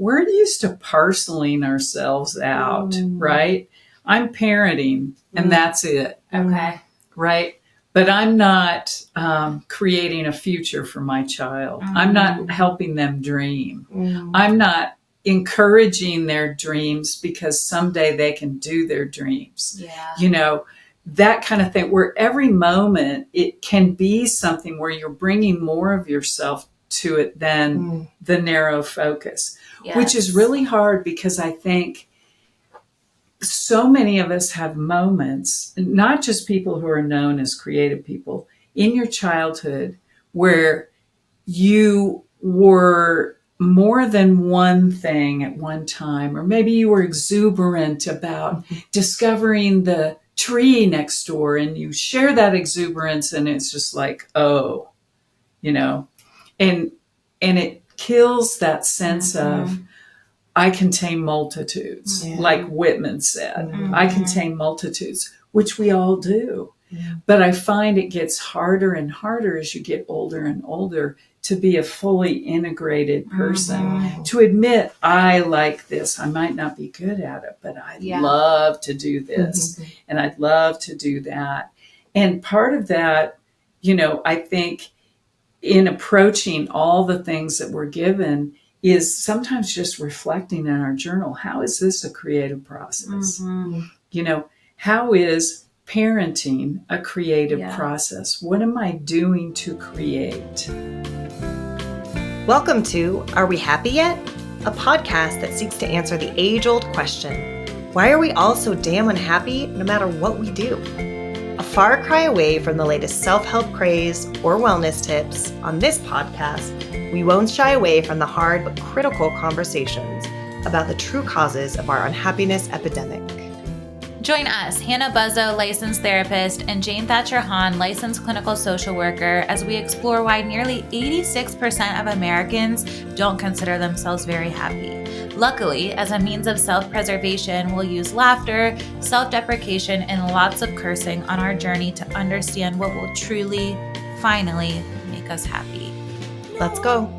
we're used to parceling ourselves out, right? I'm parenting and that's it. Okay. Right? But I'm not creating a future for my child. I'm not helping them dream. I'm not encouraging their dreams because someday they can do their dreams. Yeah. That kind of thing, where every moment it can be something where you're bringing more of yourself to it than the narrow focus, which is really hard because I think so many of us have moments, not just people who are known as creative people, in your childhood where you were more than one thing at one time, or maybe you were exuberant about discovering the tree next door and you share that exuberance and it's just like, and it kills that sense of, I contain multitudes, like Whitman said. I contain multitudes, which we all do. Yeah. But I find it gets harder and harder as you get older and older to be a fully integrated person, to admit, I like this. I might not be good at it, but I love to do this and I'd love to do that. And part of that, I think in approaching all the things that we're given is sometimes just reflecting in our journal, how is this a creative process? How is parenting a creative process? What am I doing to create? Welcome to Are We Happy Yet? A podcast that seeks to answer the age-old question, why are we all so damn unhappy no matter what we do? A far cry away from the latest self-help craze or wellness tips, on this podcast, we won't shy away from the hard but critical conversations about the true causes of our unhappiness epidemic. Join us, Hannah Buzzo, licensed therapist, and Jane Thatcher Hahn, licensed clinical social worker, as we explore why nearly 86% of Americans don't consider themselves very happy. Luckily, as a means of self-preservation, we'll use laughter, self-deprecation, and lots of cursing on our journey to understand what will truly, finally, make us happy. Let's go.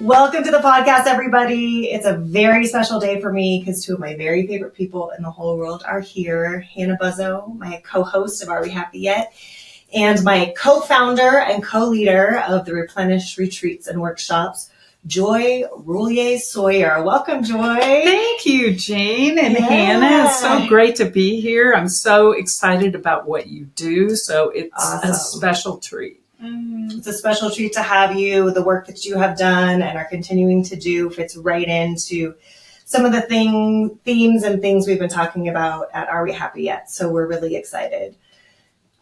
Welcome to the podcast, everybody. It's a very special day for me because two of my very favorite people in the whole world are here. Hannah Buzzo, my co-host of Are We Happy Yet? And my co-founder and co-leader of the Replenish Retreats and Workshops, Joy Roulier Sawyer. Welcome, Joy. Thank you, Jane and Hannah. It's so great to be here. I'm so excited about what you do. So it's a special treat. It's a special treat to have you. The work that you have done and are continuing to do fits right into some of the themes and things we've been talking about at Are We Happy Yet? So we're really excited.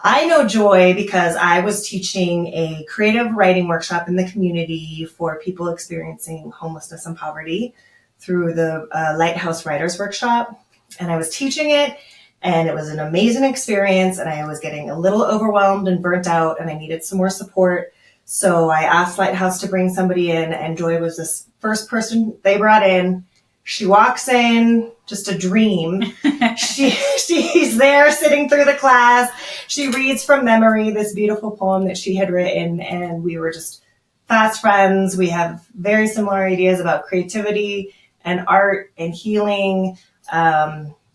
I know Joy because I was teaching a creative writing workshop in the community for people experiencing homelessness and poverty through the Lighthouse Writers Workshop. And I was teaching it. And it was an amazing experience, and I was getting a little overwhelmed and burnt out, and I needed some more support. So I asked Lighthouse to bring somebody in, and Joy was this first person they brought in. She walks in, just a dream. She's there sitting through the class. She reads from memory this beautiful poem that she had written, and we were just fast friends. We have very similar ideas about creativity and art and healing.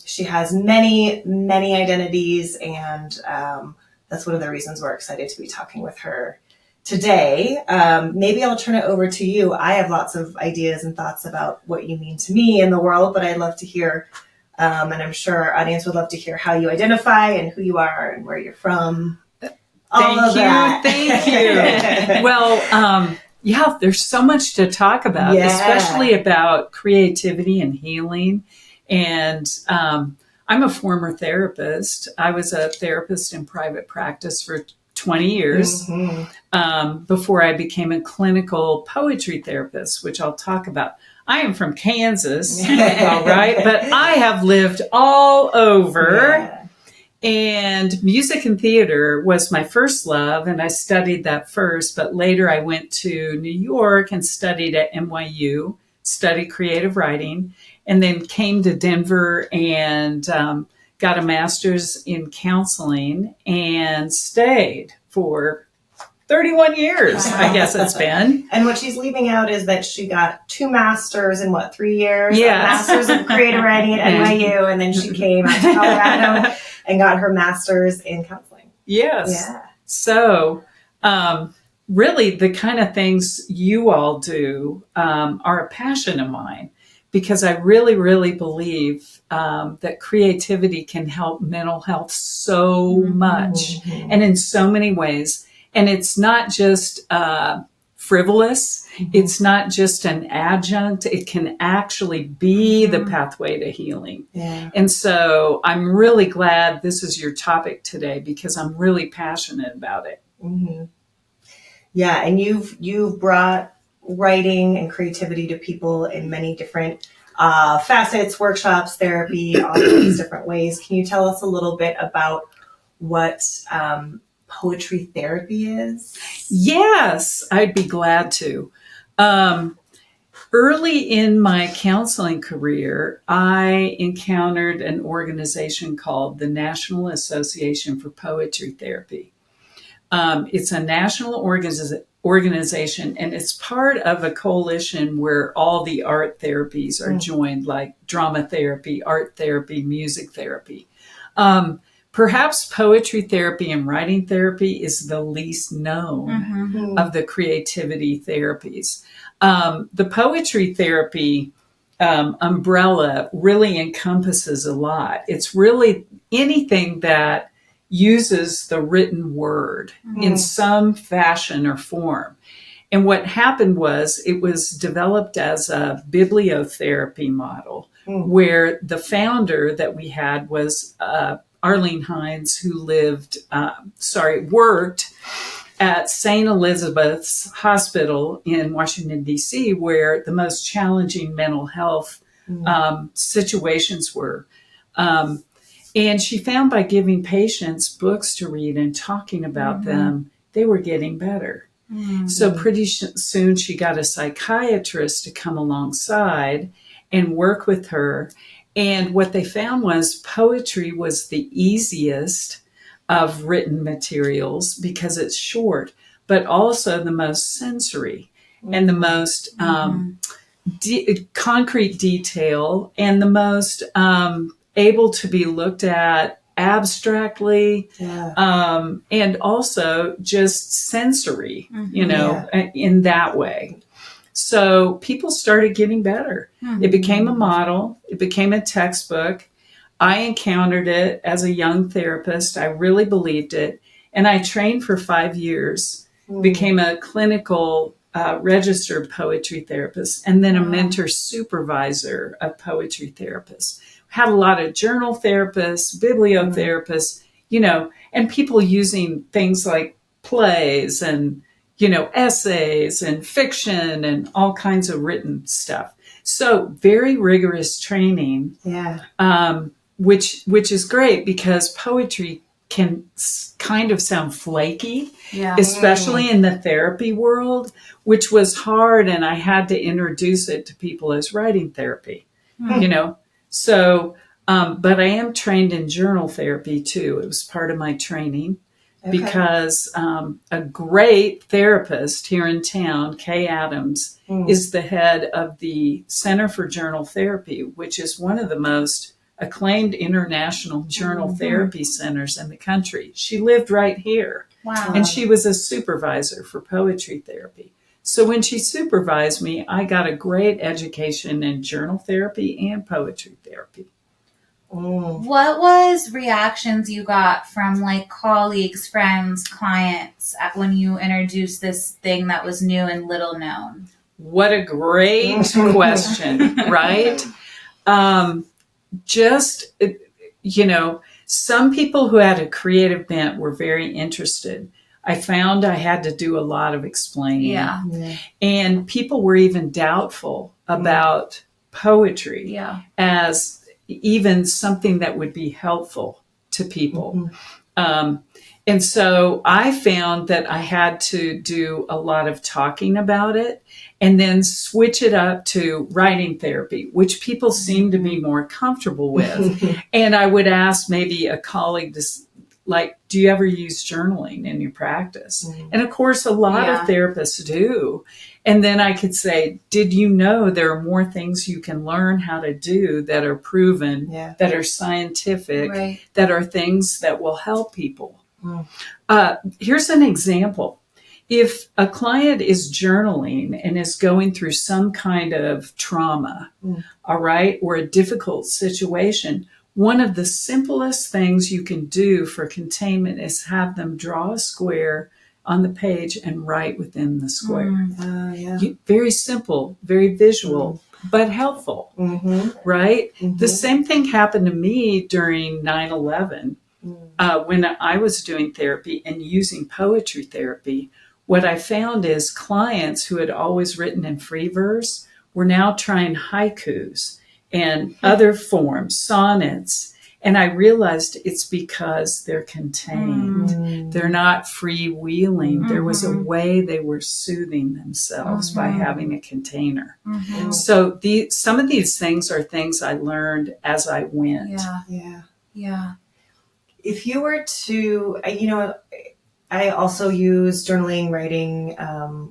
She has many, many identities, and that's one of the reasons we're excited to be talking with her today. Maybe I'll turn it over to you. I have lots of ideas and thoughts about what you mean to me in the world, but I'd love to hear, and I'm sure our audience would love to hear how you identify and who you are and where you're from. Thank you. Well, there's so much to talk about, especially about creativity and healing. And I'm a former therapist. I was a therapist in private practice for 20 years before I became a clinical poetry therapist, which I'll talk about. I am from Kansas, all right, but I have lived all over. Yeah. And music and theater was my first love, and I studied that first. But later I went to New York and studied at NYU, studied creative writing. And then came to Denver and got a master's in counseling and stayed for 31 years, I guess it's been. And what she's leaving out is that she got 2 masters in 3 years? Yeah. Masters of creative writing at NYU, and then she came out to Colorado and got her master's in counseling. Yes. Yeah. So, really, the kind of things you all do are a passion of mine, because I really, really believe that creativity can help mental health so much and in so many ways. And it's not just frivolous. It's not just an adjunct. It can actually be the pathway to healing. Yeah. And so I'm really glad this is your topic today, because I'm really passionate about it. Mm-hmm. Yeah, and you've brought writing and creativity to people in many different facets, workshops, therapy, all these different ways. Can you tell us a little bit about what poetry therapy is? Yes, I'd be glad to. Early in my counseling career, I encountered an organization called the National Association for Poetry Therapy. It's a national organization, and it's part of a coalition where all the art therapies are joined, like drama therapy, art therapy, music therapy. Perhaps poetry therapy and writing therapy is the least known of the creativity therapies. The poetry therapy umbrella really encompasses a lot. It's really anything that uses the written word in some fashion or form. And what happened was it was developed as a bibliotherapy model where the founder that we had was Arlene Hines, who worked at St. Elizabeth's Hospital in Washington, D.C., where the most challenging mental health situations were. And she found by giving patients books to read and talking about them, they were getting better. So pretty soon she got a psychiatrist to come alongside and work with her. And what they found was poetry was the easiest of written materials because it's short, but also the most sensory and the most concrete detail and the most able to be looked at abstractly and also just sensory, in that way. So people started getting better. It became a model. It became a textbook. I encountered it as a young therapist. I really believed it. And I trained for 5 years, became a clinical registered poetry therapist, and then a mentor supervisor of poetry therapists. Had a lot of journal therapists, bibliotherapists, and people using things like plays and essays and fiction and all kinds of written stuff. So very rigorous training, which is great because poetry can kind of sound flaky, especially in the therapy world, which was hard. And I had to introduce it to people as writing therapy, So, but I am trained in journal therapy too. It was part of my training. Because a great therapist here in town, Kay Adams, is the head of the Center for Journal Therapy, which is one of the most acclaimed international journal therapy centers in the country. She lived right here. Wow. And she was a supervisor for poetry therapy. So when she supervised me, I got a great education in journal therapy and poetry therapy. What was reactions you got from colleagues, friends, clients when you introduced this thing that was new and little known? What a great question, right? Some people who had a creative bent were very interested. I found I had to do a lot of explaining. Yeah. And people were even doubtful about poetry as even something that would be helpful to people. And so I found that I had to do a lot of talking about it and then switch it up to writing therapy, which people seem to be more comfortable with. And I would ask maybe a colleague to like, do you ever use journaling in your practice? And of course, a lot of therapists do. And then I could say, did you know there are more things you can learn how to do that are proven, that are scientific, that are things that will help people? Here's an example. If a client is journaling and is going through some kind of trauma, all right, or a difficult situation, one of the simplest things you can do for containment is have them draw a square on the page and write within the square. Very simple, very visual, but helpful, right? The same thing happened to me during 9/11 when I was doing therapy and using poetry therapy. What I found is clients who had always written in free verse were now trying haikus and other forms, sonnets. And I realized it's because they're contained. They're not freewheeling. There was a way they were soothing themselves by having a container. So some of these things are things I learned as I went. Yeah. If you were to, I also use journaling, writing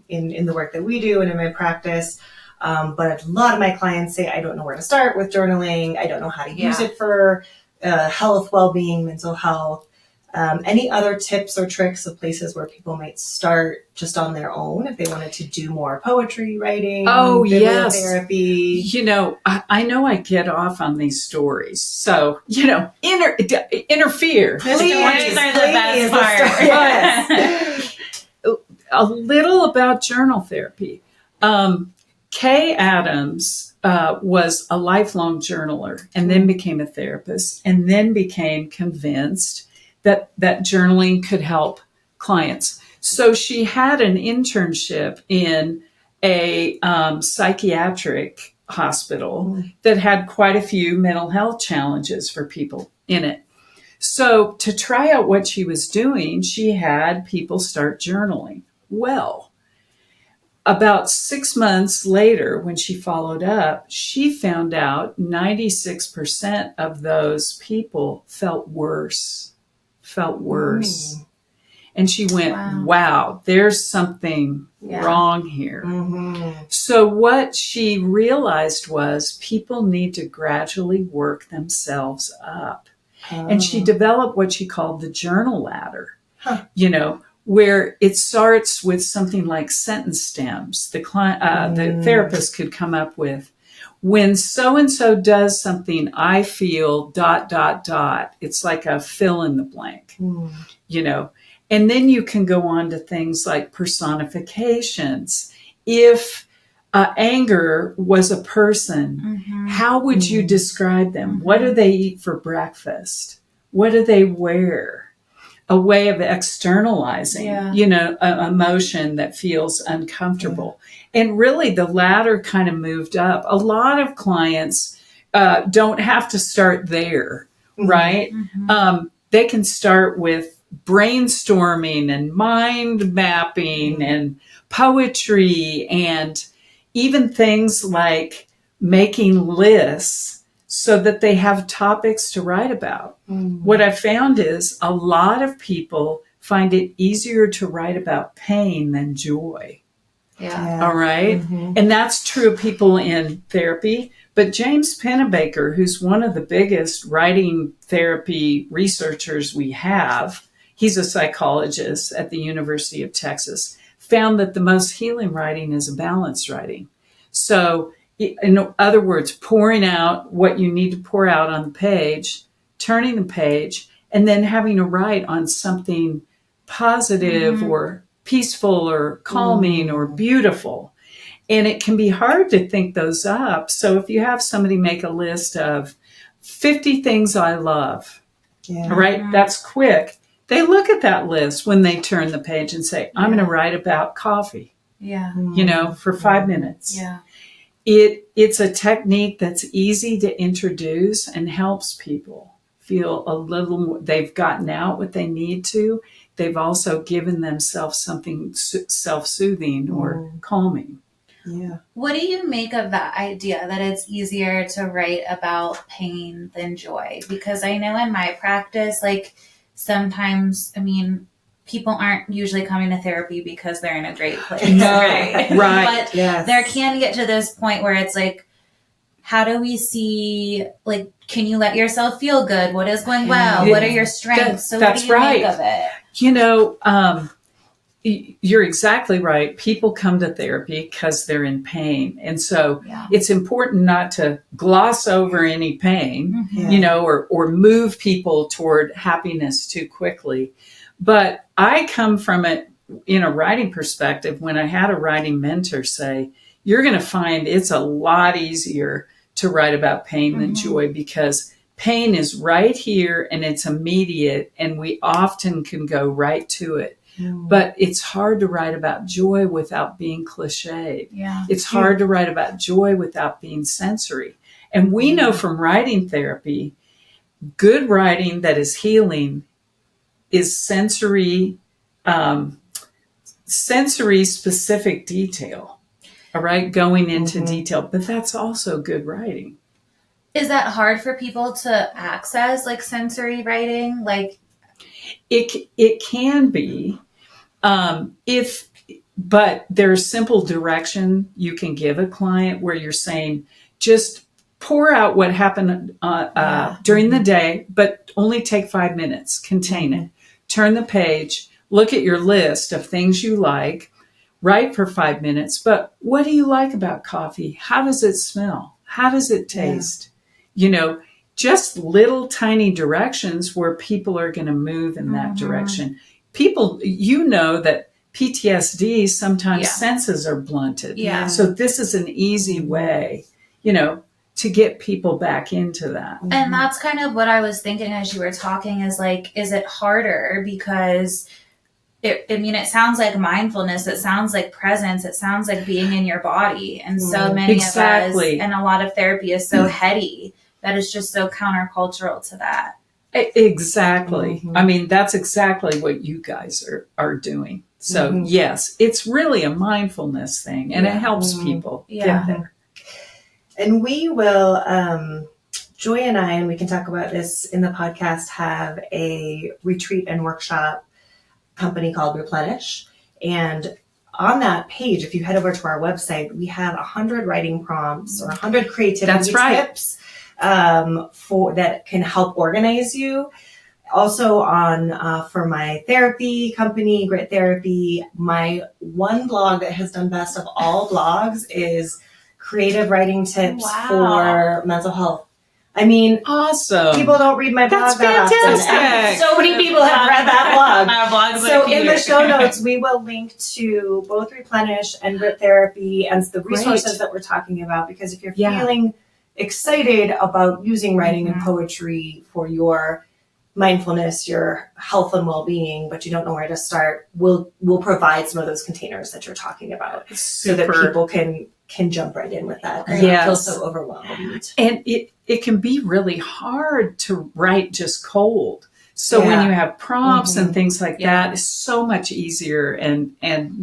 in the work that we do and in my practice. But a lot of my clients say, I don't know where to start with journaling. I don't know how to use it for health, well-being, mental health. Any other tips or tricks of places where people might start just on their own if they wanted to do more poetry, writing, bibliotherapy? I know I get off on these stories. So, interfere. Stories are the best part. A little about journal therapy. Kay Adams was a lifelong journaler and then became a therapist and then became convinced that journaling could help clients. So she had an internship in a psychiatric hospital that had quite a few mental health challenges for people in it. So to try out what she was doing, she had people start journaling. Well, about 6 months later, when she followed up, she found out 96% of those people felt worse. And she went, wow, there's something wrong here. So what she realized was people need to gradually work themselves up. And she developed what she called the journal ladder, where it starts with something like sentence stems. The therapist could come up with, when so-and-so does something, I feel ... It's like a fill in the blank, And then you can go on to things like personifications. If anger was a person, how would you describe them? What do they eat for breakfast? What do they wear? A way of externalizing, an emotion that feels uncomfortable. And really the latter kind of moved up. A lot of clients don't have to start there, right? They can start with brainstorming and mind mapping and poetry and even things like making lists so that they have topics to write about. What I found is a lot of people find it easier to write about pain than joy. All right. And that's true of people in therapy. But James Pennebaker, who's one of the biggest writing therapy researchers we have, he's a psychologist at the University of Texas, found that the most healing writing is a balanced writing. So in other words, pouring out what you need to pour out on the page, turning the page, and then having to write on something positive or peaceful or calming or beautiful. And it can be hard to think those up. So if you have somebody make a list of 50 things I love, all right, that's quick. They look at that list when they turn the page and say, I'm going to write about coffee, for 5 minutes. It's a technique that's easy to introduce and helps people feel a little more, they've gotten out what they need to. They've also given themselves something self-soothing or calming. What do you make of that idea that it's easier to write about pain than joy? Because I know in my practice, sometimes, I mean, people aren't usually coming to therapy because they're in a great place. No, right. right. But Yes. there can get to this point where it's like, how do we see, like, can you let yourself feel good? What is going well? Yeah. What are your strengths? So That's what do you right. make of it? You know, you're exactly right. People come to therapy because they're in pain. And so it's important not to gloss over any pain, you know, or move people toward happiness too quickly. But I come from it in a writing perspective when I had a writing mentor say, you're going to find it's a lot easier to write about pain than joy, because pain is right here and it's immediate and we often can go right to it. But it's hard to write about joy without being cliched. Yeah. It's hard to write about joy without being sensory. And we know from writing therapy, good writing that is healing is sensory specific detail. All right, going into detail, but that's also good writing. Is that hard for people to access, like sensory writing? Like it can be, but there's simple direction you can give a client where you're saying, just pour out what happened during the day, but only take 5 minutes, contain it, turn the page, look at your list of things you like, write for 5 minutes, but what do you like about coffee? How does it smell? How does it taste? You know, just little tiny directions where people are going to move in that direction. People, you know that PTSD, sometimes senses are blunted. Yeah. So this is an easy way, you know, to get people back into that. And that's kind of what I was thinking as you were talking, is like, is it harder because it sounds like mindfulness, it sounds like presence, it sounds like being in your body. And so many of us, and a lot of therapy is so heady that is just so countercultural to that. Exactly. I mean, that's exactly what you guys are doing. So yes, it's really a mindfulness thing, and it helps people get there. And we will, Joy and I, and we can talk about this in the podcast, have a retreat and workshop company called Replenish. And on that page, if you head over to our website, we have 100 writing prompts or 100 creativity tips for that can help organize you. Also on for my therapy company, Grit Therapy, my one blog that has done best of all blogs is creative writing tips for mental health. I mean, awesome. People don't read my blog that fantastic. often. So many people have read that blog. Our blog's So in the show notes, we will link to both Replenish and Grit Therapy and the resources that we're talking about. Because if you're feeling excited about using writing and poetry for your mindfulness, your health and well-being, but you don't know where to start, we'll provide some of those containers that you're talking about so that people can jump right in with that and not feel so overwhelmed. And it can be really hard to write just cold. So when you have prompts and things like that, it's so much easier and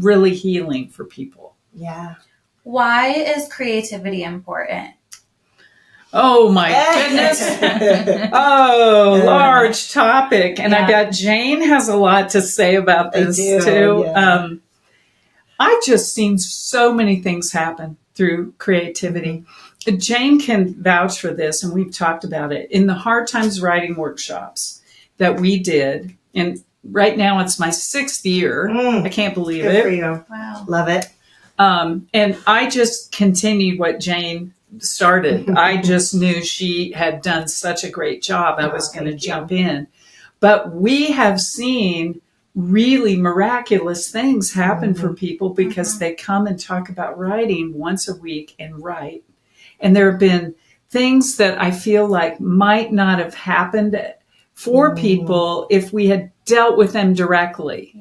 really healing for people. Yeah. Why is creativity important? Oh my goodness. Large topic. And I bet Jane has a lot to say about this too. Yeah. I've just seen so many things happen through creativity. Jane can vouch for this, and we've talked about it. In the Hard Times Writing workshops that we did, and right now it's my 6th year. I can't believe it. Good for you. Wow. Love it. And I just continued what Jane started. I just knew she had done such a great job. I was going to jump in. But we have seen really miraculous things happen for people because they come and talk about writing once a week and write. And there have been things that I feel like might not have happened for people if we had dealt with them directly.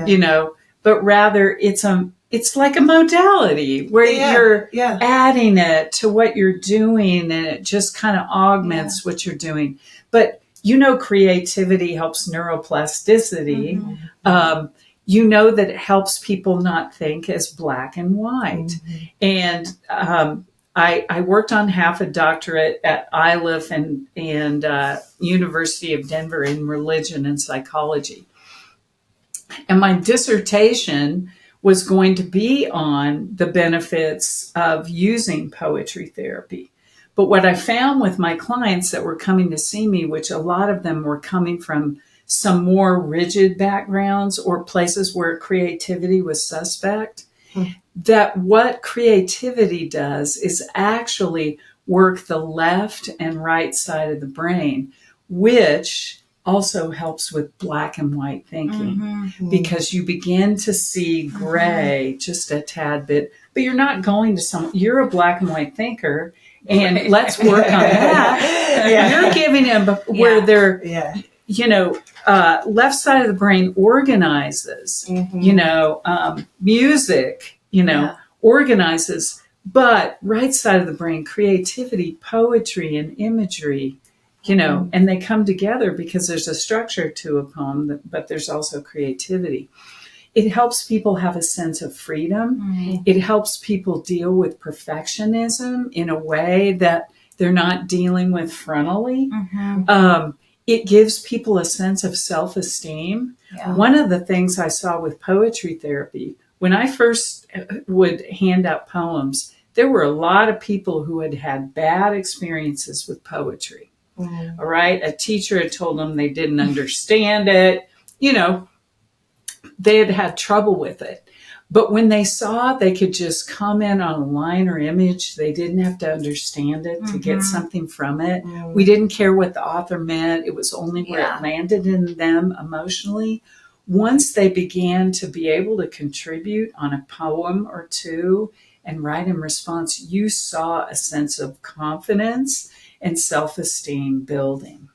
You know, but rather it's like a modality where you're adding it to what you're doing, and it just kind of augments what you're doing. But you know, creativity helps neuroplasticity. You know that it helps people not think as black and white. And I worked on half a doctorate at ILIF and University of Denver in religion and psychology. And my dissertation was going to be on the benefits of using poetry therapy. But what I found with my clients that were coming to see me, which a lot of them were coming from some more rigid backgrounds or places where creativity was suspect, that what creativity does is actually work the left and right side of the brain, which also helps with black and white thinking, because you begin to see gray just a tad bit, but you're not going to you're a black and white thinker, and let's work on that. You're giving them where they're, left side of the brain organizes, music, organizes, but right side of the brain, creativity, poetry, and imagery, and they come together because there's a structure to a poem, but there's also creativity. It helps people have a sense of freedom. It helps people deal with perfectionism in a way that they're not dealing with frontally. It gives people a sense of self-esteem. One of the things I saw with poetry therapy, when I first would hand out poems, there were a lot of people who had had bad experiences with poetry. All right. A teacher had told them they didn't understand it. They had trouble with it. But when they saw they could just comment on a line or image, they didn't have to understand it to get something from it. We didn't care what the author meant. It was only where it landed in them emotionally. Once they began to be able to contribute on a poem or two and write in response, you saw a sense of confidence and self-esteem building.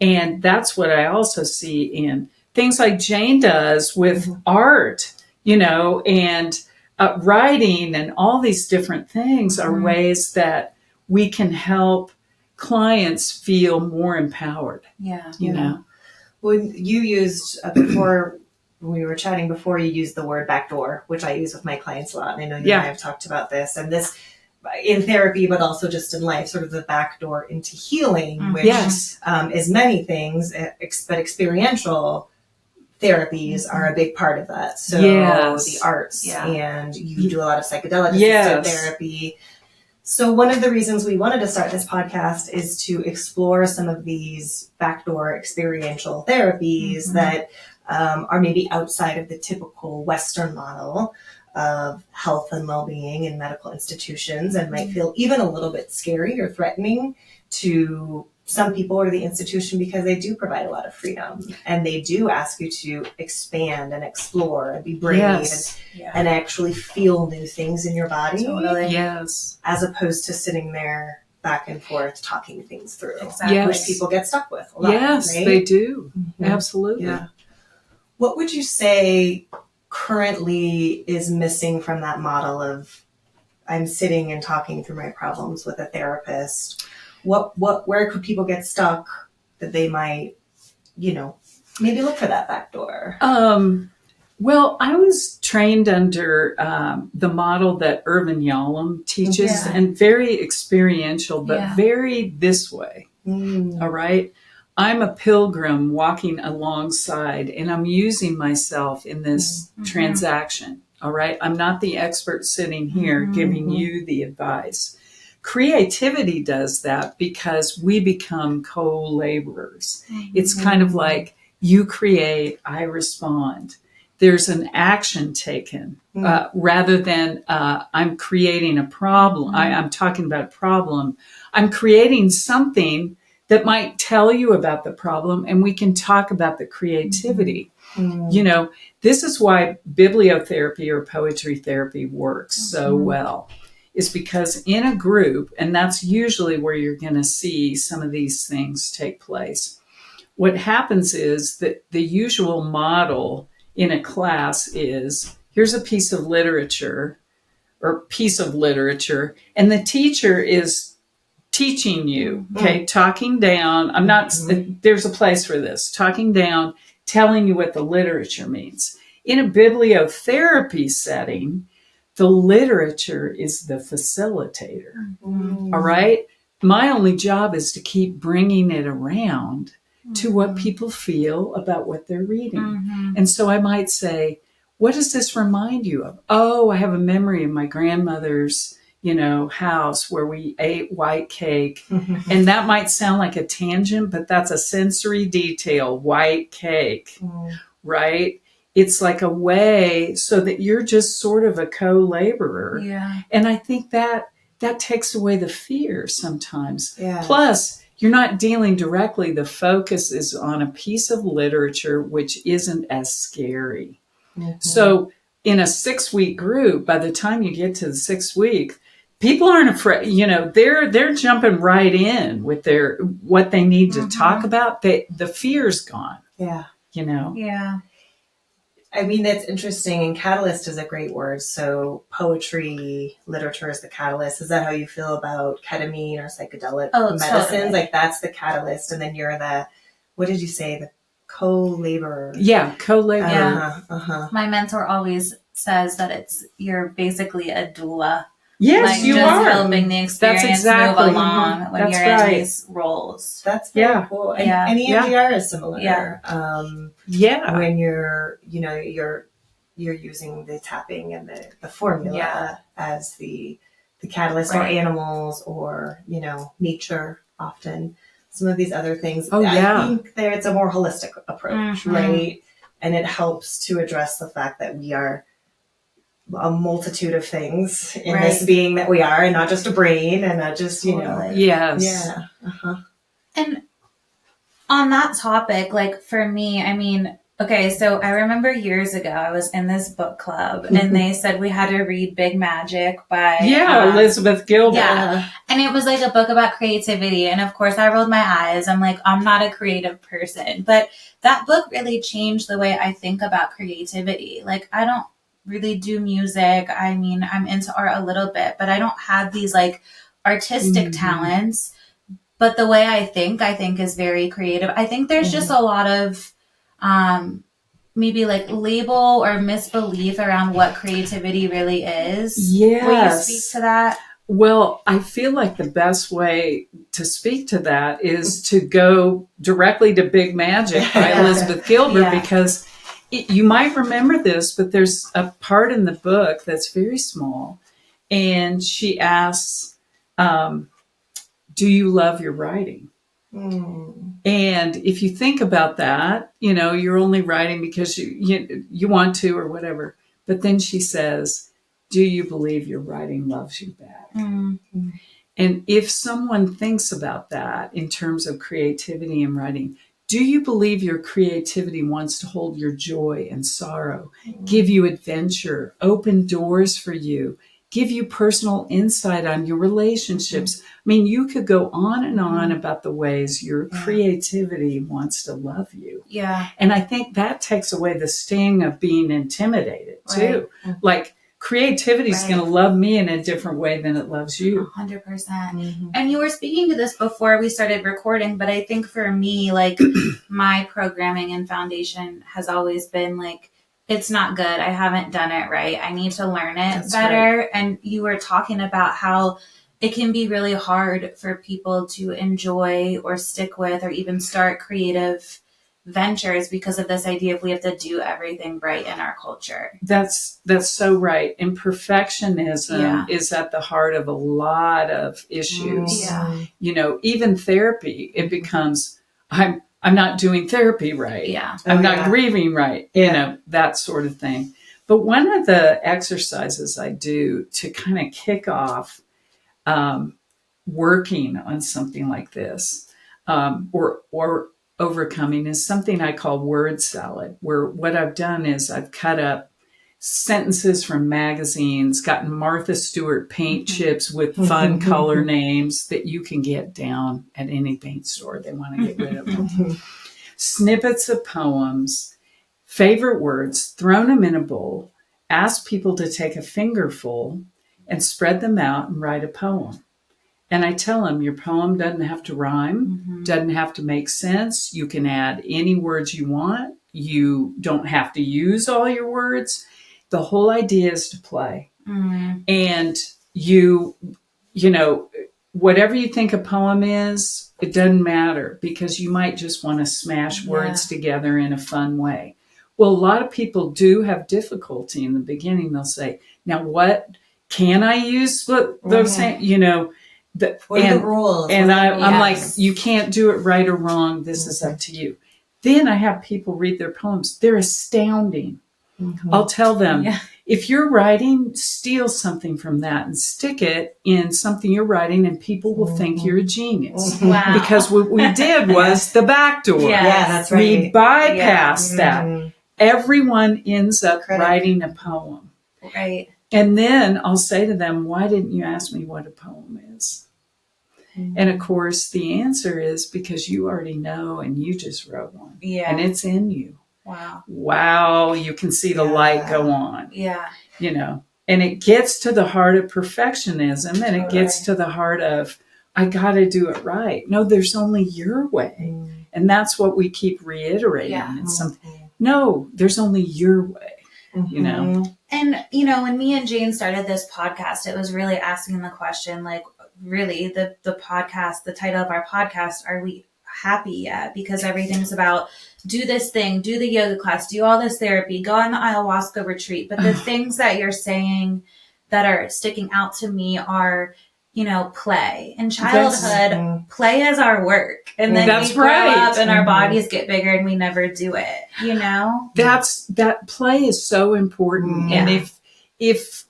And that's what I also see in things like Jane does with art, and writing, and all these different things are ways that we can help clients feel more empowered. Well, you used before, when we were chatting before, you used the word backdoor, which I use with my clients a lot. And I know you and I have talked about this, and this in therapy, but also just in life, sort of the backdoor into healing, which is many things, but experiential therapies are a big part of that. So the arts, and you do a lot of psychedelic assisted therapy. So one of the reasons we wanted to start this podcast is to explore some of these backdoor experiential therapies that are maybe outside of the typical Western model of health and well-being in medical institutions, and might feel even a little bit scary or threatening to some people or the institution, because they do provide a lot of freedom, and they do ask you to expand and explore and be brave and actually feel new things in your body. As opposed to sitting there back and forth talking things through, which people get stuck with a lot. Right? They do. Absolutely. What would you say currently is missing from that model of I'm sitting and talking through my problems with a therapist? Where could people get stuck that they might, maybe look for that back door? Well, I was trained under the model that Irvin Yalom teaches, and very experiential, but very this way. All right. I'm a pilgrim walking alongside, and I'm using myself in this transaction. All right. I'm not the expert sitting here giving you the advice. Creativity does that because we become co-laborers. It's kind of like you create, I respond. There's an action taken rather than I'm creating a problem. I'm talking about a problem. I'm creating something that might tell you about the problem, and we can talk about the creativity. This is why bibliotherapy or poetry therapy works so well. Is because in a group, and that's usually where you're going to see some of these things take place, what happens is that the usual model in a class is, here's a piece of literature, and the teacher is teaching you, talking down. There's a place for this, talking down, telling you what the literature means. In a bibliotherapy setting, The literature is the facilitator. Mm. All right. My only job is to keep bringing it around to what people feel about what they're reading. And so I might say, what does this remind you of? Oh, I have a memory of my grandmother's, house where we ate white cake. And that might sound like a tangent, but that's a sensory detail, white cake, right? It's like a way so that you're just sort of a co-laborer. Yeah. And I think that takes away the fear sometimes. Yeah. Plus, you're not dealing directly. The focus is on a piece of literature which isn't as scary. So in a 6-week group, by the time you get to the 6th week, people aren't afraid. They're jumping right in with what they need to talk about. The fear's gone. Yeah. Yeah. I mean, that's interesting. And catalyst is a great word. So poetry, literature is the catalyst. Is that how you feel about ketamine or psychedelic medicines? Totally. Like that's the catalyst. And then you're what did you say? The co-laborer. Yeah, co-laborer. Yeah. My mentor always says that you're basically a doula. Yes, you just are. Helping the experience move along when you're in these roles. That's very cool. And EMDR is similar. Yeah. When you're using the tapping and the formula as the catalyst, or animals, or nature often. Some of these other things. I think it's a more holistic approach, right? And it helps to address the fact that we are a multitude of things in this being that we are, and not just a brain, and not just Yes. Yeah. And on that topic, like for me, I mean, okay, so I remember years ago I was in this book club and they said we had to read Big Magic by Elizabeth Gilbert. Yeah. And it was like a book about creativity, and of course I rolled my eyes. I'm like, I'm not a creative person, but that book really changed the way I think about creativity. Like, I don't really do music. I mean, I'm into art a little bit, but I don't have these like artistic talents. But the way I think is very creative. I think there's just a lot of maybe like label or misbelief around what creativity really is. Yes. Will you speak to that? Well, I feel like the best way to speak to that is to go directly to Big Magic by Elizabeth Gilbert, because you might remember this, but there's a part in the book that's very small. And she asks, do you love your writing? And if you think about that, you're only writing because you want to or whatever. But then she says, do you believe your writing loves you back? And if someone thinks about that in terms of creativity and writing, do you believe your creativity wants to hold your joy and sorrow, give you adventure, open doors for you, give you personal insight on your relationships? I mean, you could go on and on about the ways your creativity wants to love you. Yeah. And I think that takes away the sting of being intimidated too. Like, creativity is going to love me in a different way than it loves you. 100%. And you were speaking to this before we started recording, but I think for me, like my programming and foundation has always been like, it's not good. I haven't done it right. I need to learn it better. Right. And you were talking about how it can be really hard for people to enjoy or stick with or even start creative ventures because of this idea of we have to do everything right in our culture. That's so right. And perfectionism is at the heart of a lot of issues. Even therapy, it becomes, I'm not doing therapy right. I'm not grieving right. That sort of thing. But one of the exercises I do to kind of kick off working on something like this, or overcoming, is something I call word salad, where what I've done is I've cut up sentences from magazines, gotten Martha Stewart paint chips with fun color names that you can get down at any paint store. They want to get rid of them. Snippets of poems, favorite words, thrown them in a bowl, ask people to take a fingerful and spread them out and write a poem. And I tell them, your poem doesn't have to rhyme, doesn't have to make sense. You can add any words you want. You don't have to use all your words. The whole idea is to play. And you know, whatever you think a poem is, it doesn't matter, because you might just want to smash words together in a fun way. Well, a lot of people do have difficulty in the beginning. They'll say, now what can I use? What they're saying, you know, what are the rules? And I'm like, you can't do it right or wrong. This is up to you. Then I have people read their poems. They're astounding. I'll tell them, if you're writing, steal something from that and stick it in something you're writing, and people will think you're a genius. Wow. Because what we did was the back door. Yeah, that's right. We bypassed that. Everyone ends up writing a poem. Right. And then I'll say to them, why didn't you ask me what a poem is? And of course, the answer is because you already know and you just wrote one. Yeah. And it's in you. Wow. You can see the light go on. Yeah. You know, and it gets to the heart of perfectionism, and it gets to the heart of, I got to do it right. No, there's only your way. And that's what we keep reiterating. It's something, no, there's only your way, you know? And, you know, when me and Jane started this podcast, it was really asking the question, like, really, the podcast, the title of our podcast, are we happy yet? Because everything's about do this thing, do the yoga class, do all this therapy, go on the ayahuasca retreat. But the things that you're saying that are sticking out to me are, you know, play. In childhood, play is our work. And then we grow up and our bodies get bigger and we never do it, you know? That play is so important. And if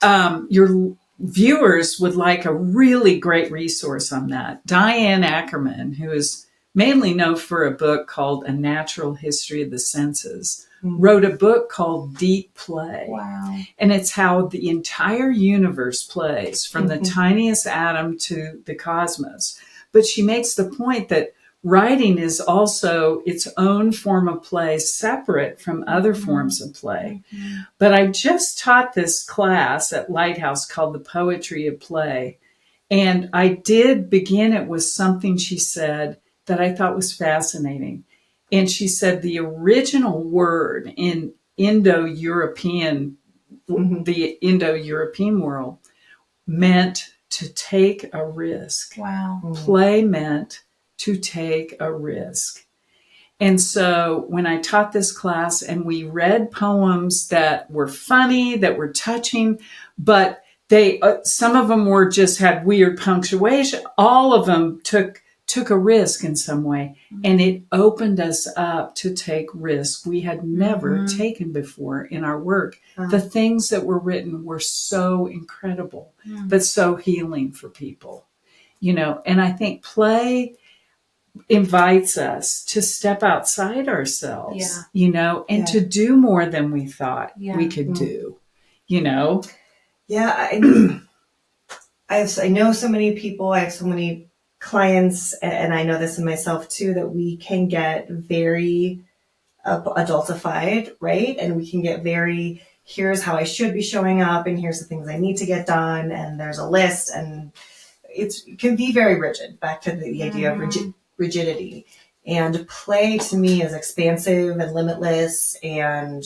your viewers would like a really great resource on that, Diane Ackerman, who is mainly known for a book called A Natural History of the Senses, wrote a book called Deep Play. Wow. And it's how the entire universe plays, from the tiniest atom to the cosmos. But she makes the point that writing is also its own form of play, separate from other forms of play. But I just taught this class at Lighthouse called The Poetry of Play. And I did begin it with something she said that I thought was fascinating. And she said the original word in Indo-European, the Indo-European world, meant to take a risk. Wow. Play meant to take a risk. And so when I taught this class and we read poems that were funny, that were touching, but they some of them were just had weird punctuation. All of them took a risk in some way, and it opened us up to take risks we had never taken before in our work. The things that were written were so incredible, but so healing for people, you know. And I think play invites us to step outside ourselves, you know, and to do more than we thought we could do, you know. Yeah, I know so many people, I have so many clients, and I know this in myself too, that we can get very adultified, right? And we can get very, here's how I should be showing up, and here's the things I need to get done, and there's a list, and it can be very rigid, back to the idea of rigidity. And play to me is expansive and limitless, and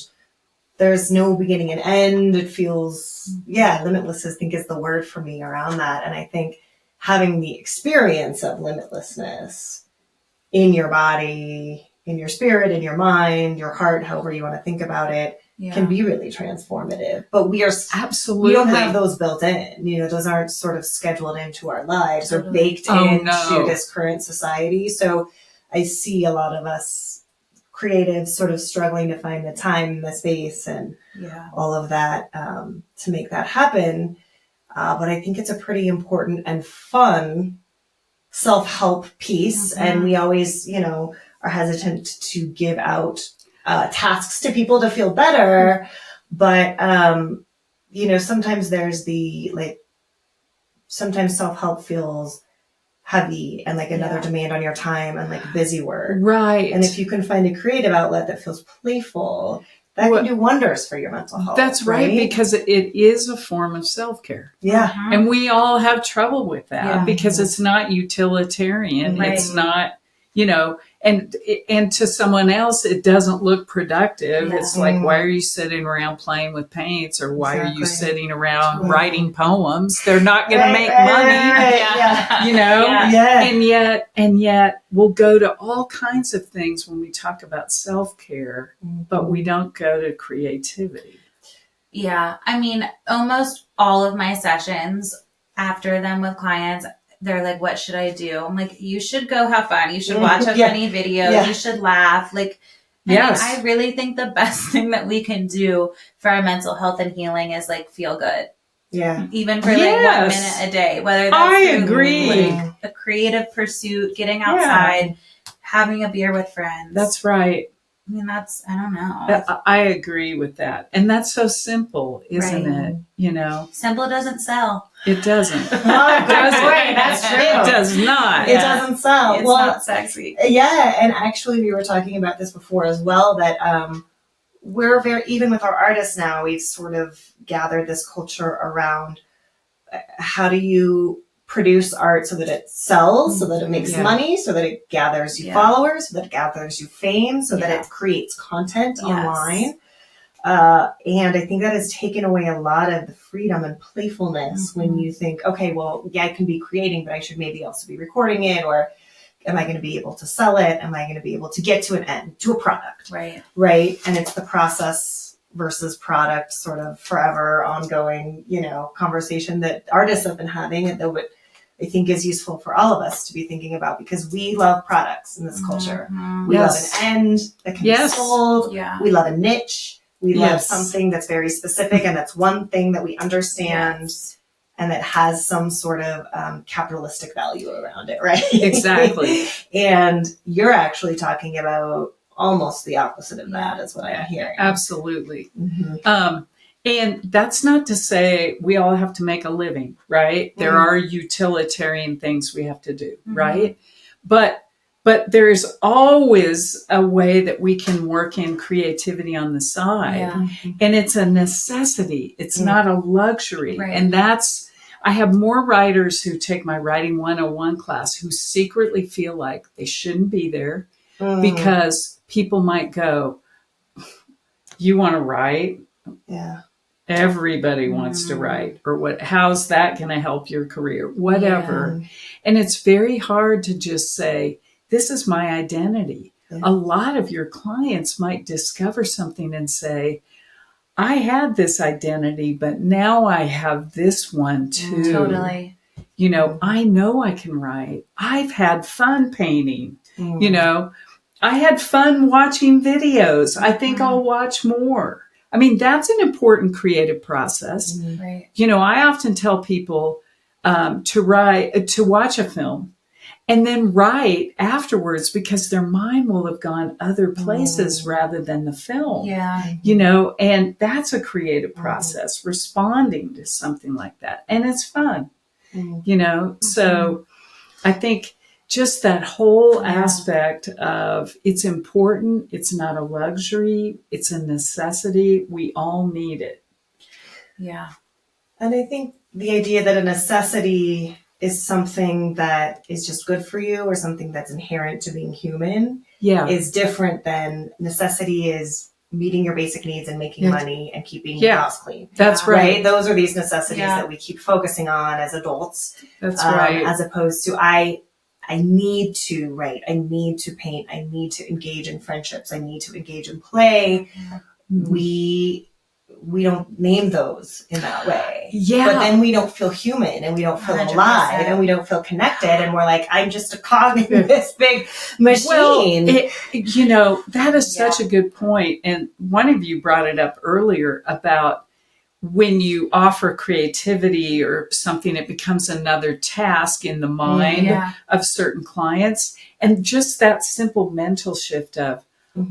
there's no beginning and end. It feels, limitless, I think, is the word for me around that. And I think having the experience of limitlessness in your body, in your spirit, in your mind, your heart, however you want to think about it, can be really transformative. But we don't have those built in. You know, those aren't sort of scheduled into our lives or baked into this current society. So I see a lot of us creatives sort of struggling to find the time, the space, and all of that to make that happen. But I think it's a pretty important and fun self-help piece. And we always, you know, are hesitant to give out tasks to people to feel better. But, you know, sometimes there's sometimes self-help feels heavy and like another demand on your time and like busy work. Right. And if you can find a creative outlet that feels playful, that can do wonders for your mental health. That's right, because it is a form of self-care. Yeah. And we all have trouble with that because it's not utilitarian. Right. It's not, and to someone else, it doesn't look productive. Yeah. It's like, why are you sitting around playing with paints, or why are you sitting around Totally. writing poems? They're not going to make money, Yeah. and yet we'll go to all kinds of things when we talk about self-care, but we don't go to creativity. Yeah. I mean, almost all of my sessions after them with clients, they're like, what should I do? I'm like, you should go have fun. You should watch a funny video. You should laugh. Like, I really think the best thing that we can do for our mental health and healing is like feel good. Yeah. Even for like 1 minute a day, whether that's like a creative pursuit, getting outside, having a beer with friends. That's right. I mean, I don't know. I agree with that. And that's so simple, isn't it? Simple doesn't sell. It doesn't. Good point. That's true. It does not. It doesn't sell. It's not sexy. Yeah, and actually we were talking about this before as well, that we're even with our artists now, we've sort of gathered this culture around how do you produce art so that it sells, so that it makes money, so that it gathers you followers, so that it gathers you fame, so that it creates content online. And I think that has taken away a lot of the freedom and playfulness when you think, okay, well, I can be creating, but I should maybe also be recording it, or am I going to be able to sell it? Am I going to be able to get to an end, to a product? Right. And it's the process versus product sort of forever ongoing, conversation that artists have been having, and that I think is useful for all of us to be thinking about, because we love products in this culture. We love an end that can be sold. We love a niche. We love something that's very specific, and that's one thing that we understand and that has some sort of capitalistic value around it, right? Exactly. And you're actually talking about almost the opposite of that, is what I'm hearing. Absolutely. And that's not to say we all have to make a living, right? There are utilitarian things we have to do, right? But there's always a way that we can work in creativity on the side. And it's a necessity. It's not a luxury. And I have more writers who take my Writing 101 class who secretly feel like they shouldn't be there because people might go, you want to write? Yeah. Everybody wants to write, or how's that going to help your career? Whatever. And it's very hard to just say, this is my identity. A lot of your clients might discover something and say, I had this identity, but now I have this one too. Totally. I know I can write. I've had fun painting. I had fun watching videos. I think I'll watch more. I mean, that's an important creative process. Right. I often tell people to watch a film and then write afterwards, because their mind will have gone other places rather than the film. And that's a creative process, responding to something like that. And it's fun, So I think just that whole aspect of it's important, it's not a luxury, it's a necessity. We all need it. Yeah. And I think the idea that a necessity is something that is just good for you, or something that's inherent to being human, is different than necessity is meeting your basic needs and making money and keeping your house clean. That's right. Those are these necessities that we keep focusing on as adults. That's right. As opposed to I need to write, I need to paint, I need to engage in friendships, I need to engage in play. We don't name those in that way. But then we don't feel human, and we don't feel 100%. Alive, and we don't feel connected, and we're like, I'm just a cog in this big machine. Well, that is such a good point. And one of you brought it up earlier about when you offer creativity or something, it becomes another task in the mind of certain clients. And just that simple mental shift of,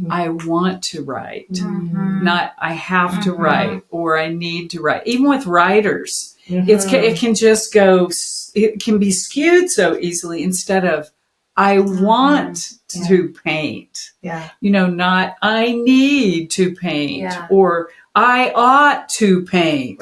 I want to write, not I have to write, or I need to write. Even with writers, it can just go, it can be skewed so easily, instead of I want to paint, not I need to paint, or I ought to paint,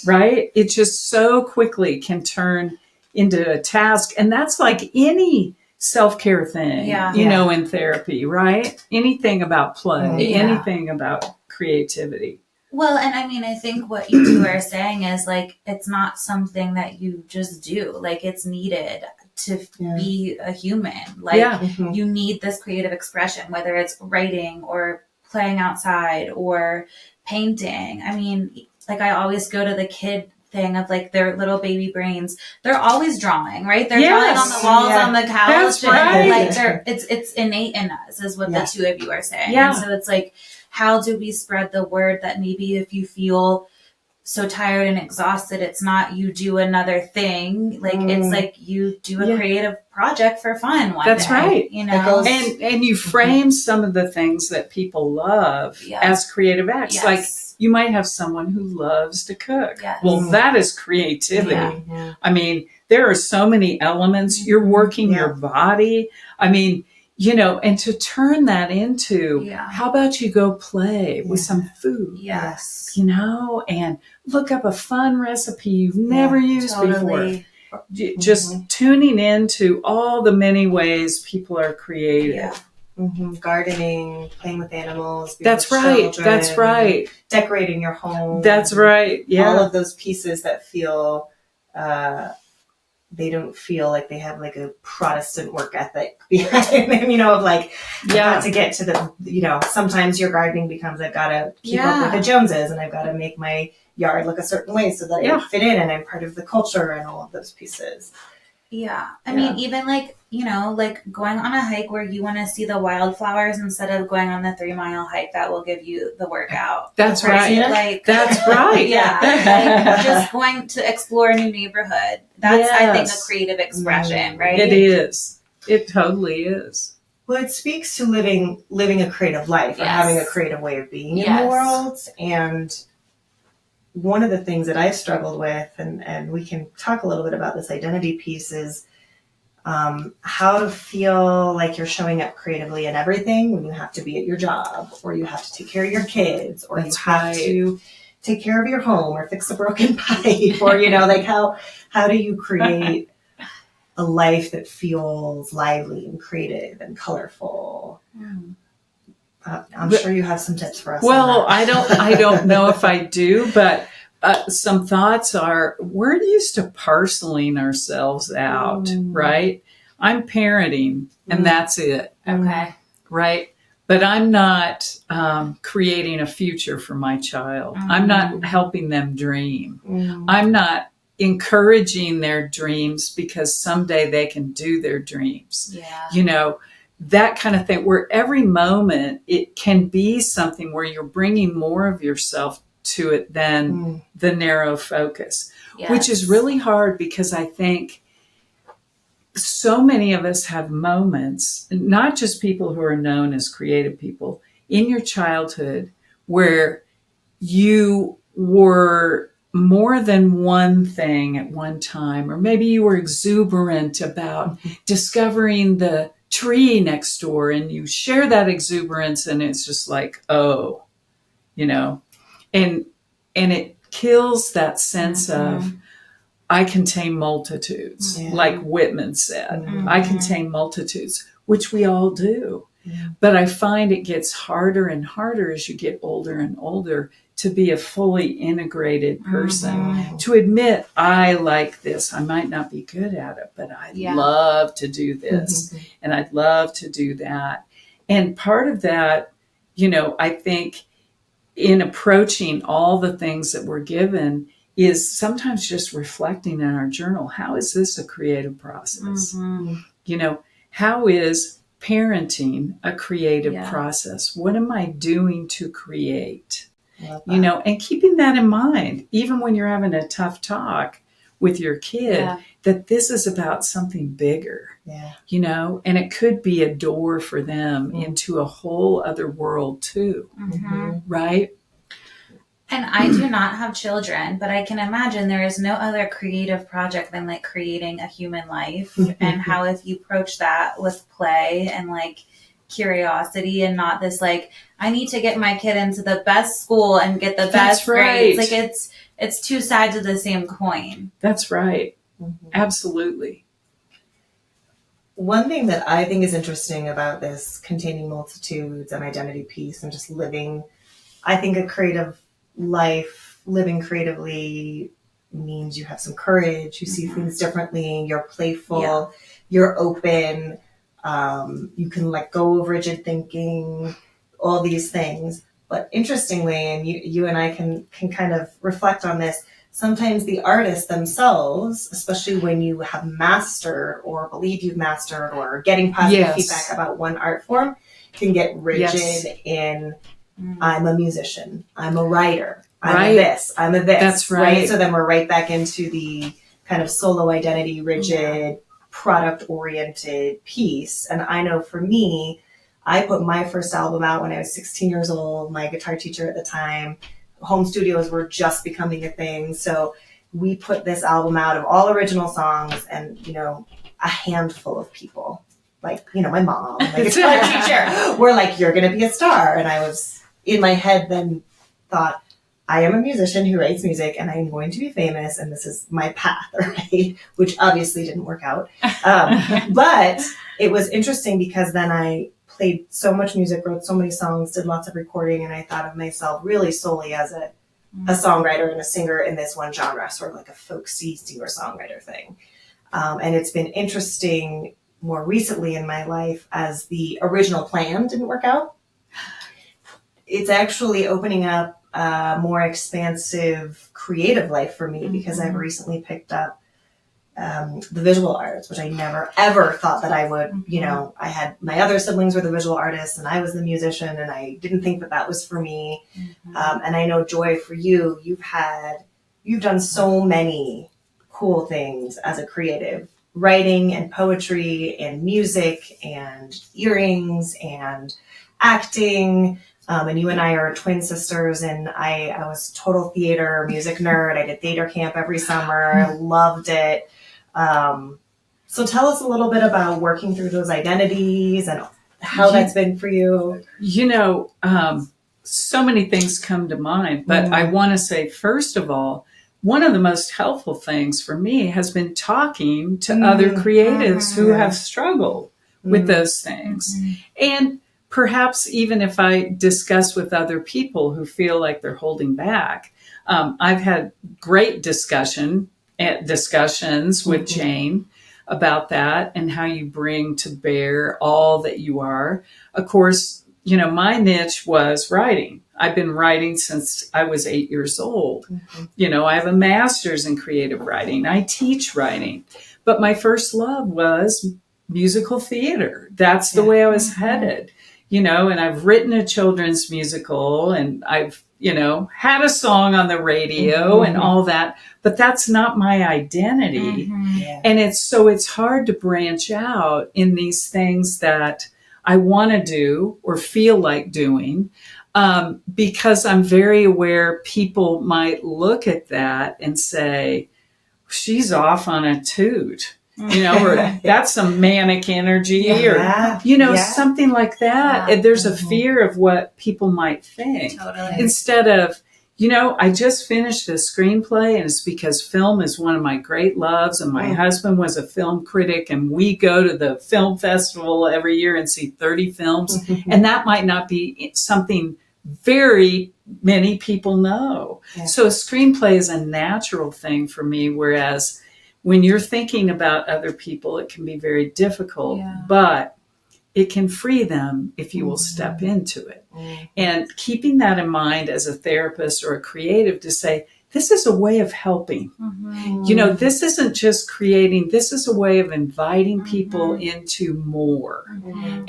right? It just so quickly can turn into a task. And that's like any self-care thing, in therapy, right? Anything about play, anything about creativity. Well, and I mean, I think what you two are saying is like, it's not something that you just do. Like, it's needed to be a human. Like, you need this creative expression, whether it's writing or playing outside or painting. I mean, like, I always go to the kid thing of like their little baby brains. They're always drawing, right? They're drawing on the walls, on the couch. That's right. Like, it's innate in us, is what the two of you are saying. Yeah. And so it's like, how do we spread the word that maybe if you feel so tired and exhausted, it's not you do another thing. Like, it's like you do a creative project for fun one That's day, right. And you frame some of the things that people love as creative acts. Yes. Like, you might have someone who loves to cook. Yes. Well, that is creativity. Yeah. I mean, there are so many elements. You're working your body. I mean, and to turn that into, how about you go play with some food? Yes. And look up a fun recipe you've never used before. Just tuning into all the many ways people are creative. Yeah. Gardening, playing with animals. That's right. Children, That's right. Decorating your home. That's right. Yeah. All of those pieces that feel, they don't feel like they have like a Protestant work ethic behind them, of like, I've got to get to the, sometimes your gardening becomes, I've got to keep up with the Joneses and I've got to make my yard look a certain way so that I fit in and I'm part of the culture and all of those pieces. Yeah. I mean, even like, like going on a hike where you want to see the wildflowers instead of going on the 3-mile hike that will give you the workout. That's right. Like, that's right. Like just going to explore a new neighborhood. That's, I think, a creative expression, right? It is. It totally is. Well, it speaks to living a creative life or having a creative way of being in the world. And one of the things that I struggled with, and we can talk a little bit about this identity piece, is how to feel like you're showing up creatively in everything when you have to be at your job, or you have to take care of your kids, or you have to take care of your home or fix a broken pipe, or, like how do you create a life that feels lively and creative and colorful? I'm sure you have some tips for us. Well, I don't know if I do, but some thoughts are, we're used to parceling ourselves out, right? I'm parenting and that's it. Okay. Right. But I'm not creating a future for my child. I'm not helping them dream. I'm not encouraging their dreams because someday they can do their dreams. Yeah. That kind of thing, where every moment it can be something where you're bringing more of yourself to it than the narrow focus, which is really hard, because I think so many of us have moments, not just people who are known as creative people, in your childhood where you were more than one thing at one time, or maybe you were exuberant about discovering the tree next door, and you share that exuberance, and it's just like, and it kills that sense of, I contain multitudes, like Whitman said. I contain multitudes, which we all do. But I find it gets harder and harder as you get older and older to be a fully integrated person, to admit, I like this. I might not be good at it, but I love to do this, and I'd love to do that. And part of that, I think in approaching all the things that we're given is sometimes just reflecting in our journal, how is this a creative process? How is parenting a creative process? What am I doing to create? And keeping that in mind, even when you're having a tough talk with your kid, that this is about something bigger, and it could be a door for them into a whole other world too, right? And I do not have children, but I can imagine there is no other creative project than like creating a human life, and how if you approach that with play and like curiosity, and not this like, I need to get my kid into the best school and get the best grades. Like it's two sides of the same coin. That's right. Absolutely. one thing that I think is interesting about this containing multitudes and identity piece and just living, I think a creative life, living creatively means you have some courage, you see things differently, you're playful, you're open, you can let go of rigid thinking, all these things. But interestingly, and you and I can kind of reflect on this, sometimes the artists themselves, especially when you have mastered or believe you've mastered or getting positive feedback about one art form, can get rigid in, I'm a musician, I'm a writer, I'm a this, I'm a this. That's right. So then we're right back into the kind of solo identity, rigid, product-oriented piece. And I know for me, I put my first album out when I was 16 years old, my guitar teacher at the time. Home studios were just becoming a thing. So we put this album out of all original songs and, you know, a handful of people, like, you know, my mom, my guitar teacher, were like, you're going to be a star. And I was in my head then thought, I am a musician who writes music and I'm going to be famous and this is my path, right? Which obviously didn't work out. But it was interesting because then I played so much music, wrote so many songs, did lots of recording, and I thought of myself really solely as a songwriter and a singer in this one genre, sort of like a folksy singer-songwriter thing. And it's been interesting more recently in my life as the original plan didn't work out. It's actually opening up a more expansive creative life for me because I've recently picked up the visual arts, which I never ever thought that I would, you know, I had my other siblings were the visual artists and I was the musician and I didn't think that that was for me. And I know, Joy, for you, you've done so many cool things as a creative, writing and poetry and music and earrings and acting. And you and I are twin sisters, and I was total theater music nerd. I did theater camp every summer, loved it. So tell us a little bit about working through those identities and how that's been for you. You know, so many things come to mind, but I want to say, first of all, one of the most helpful things for me has been talking to other creatives who have struggled with those things. And perhaps even if I discuss with other people who feel like they're holding back, I've had great discussions with Jane about that and how you bring to bear all that you are. Of course, you know, my niche was writing. I've been writing since I was 8 years old. You know, I have a master's in creative writing. I teach writing. But my first love was musical theater. That's the way I was headed. You know, and I've written a children's musical and I've, you know, had a song on the radio and all that, but that's not my identity. And it's hard to branch out in these things that I want to do or feel like doing, because I'm very aware people might look at that and say, she's off on a toot. You know, or that's some manic energy or, you know, something like that. There's a fear of what people might think. Instead of, you know, I just finished a screenplay and it's because film is one of my great loves and my husband was a film critic and we go to the film festival every year and see 30 films. And that might not be something very many people know. So a screenplay is a natural thing for me, whereas when you're thinking about other people, it can be very difficult, but it can free them if you will step into it. And keeping that in mind as a therapist or a creative to say, this is a way of helping. You know, this isn't just creating, this is a way of inviting people into more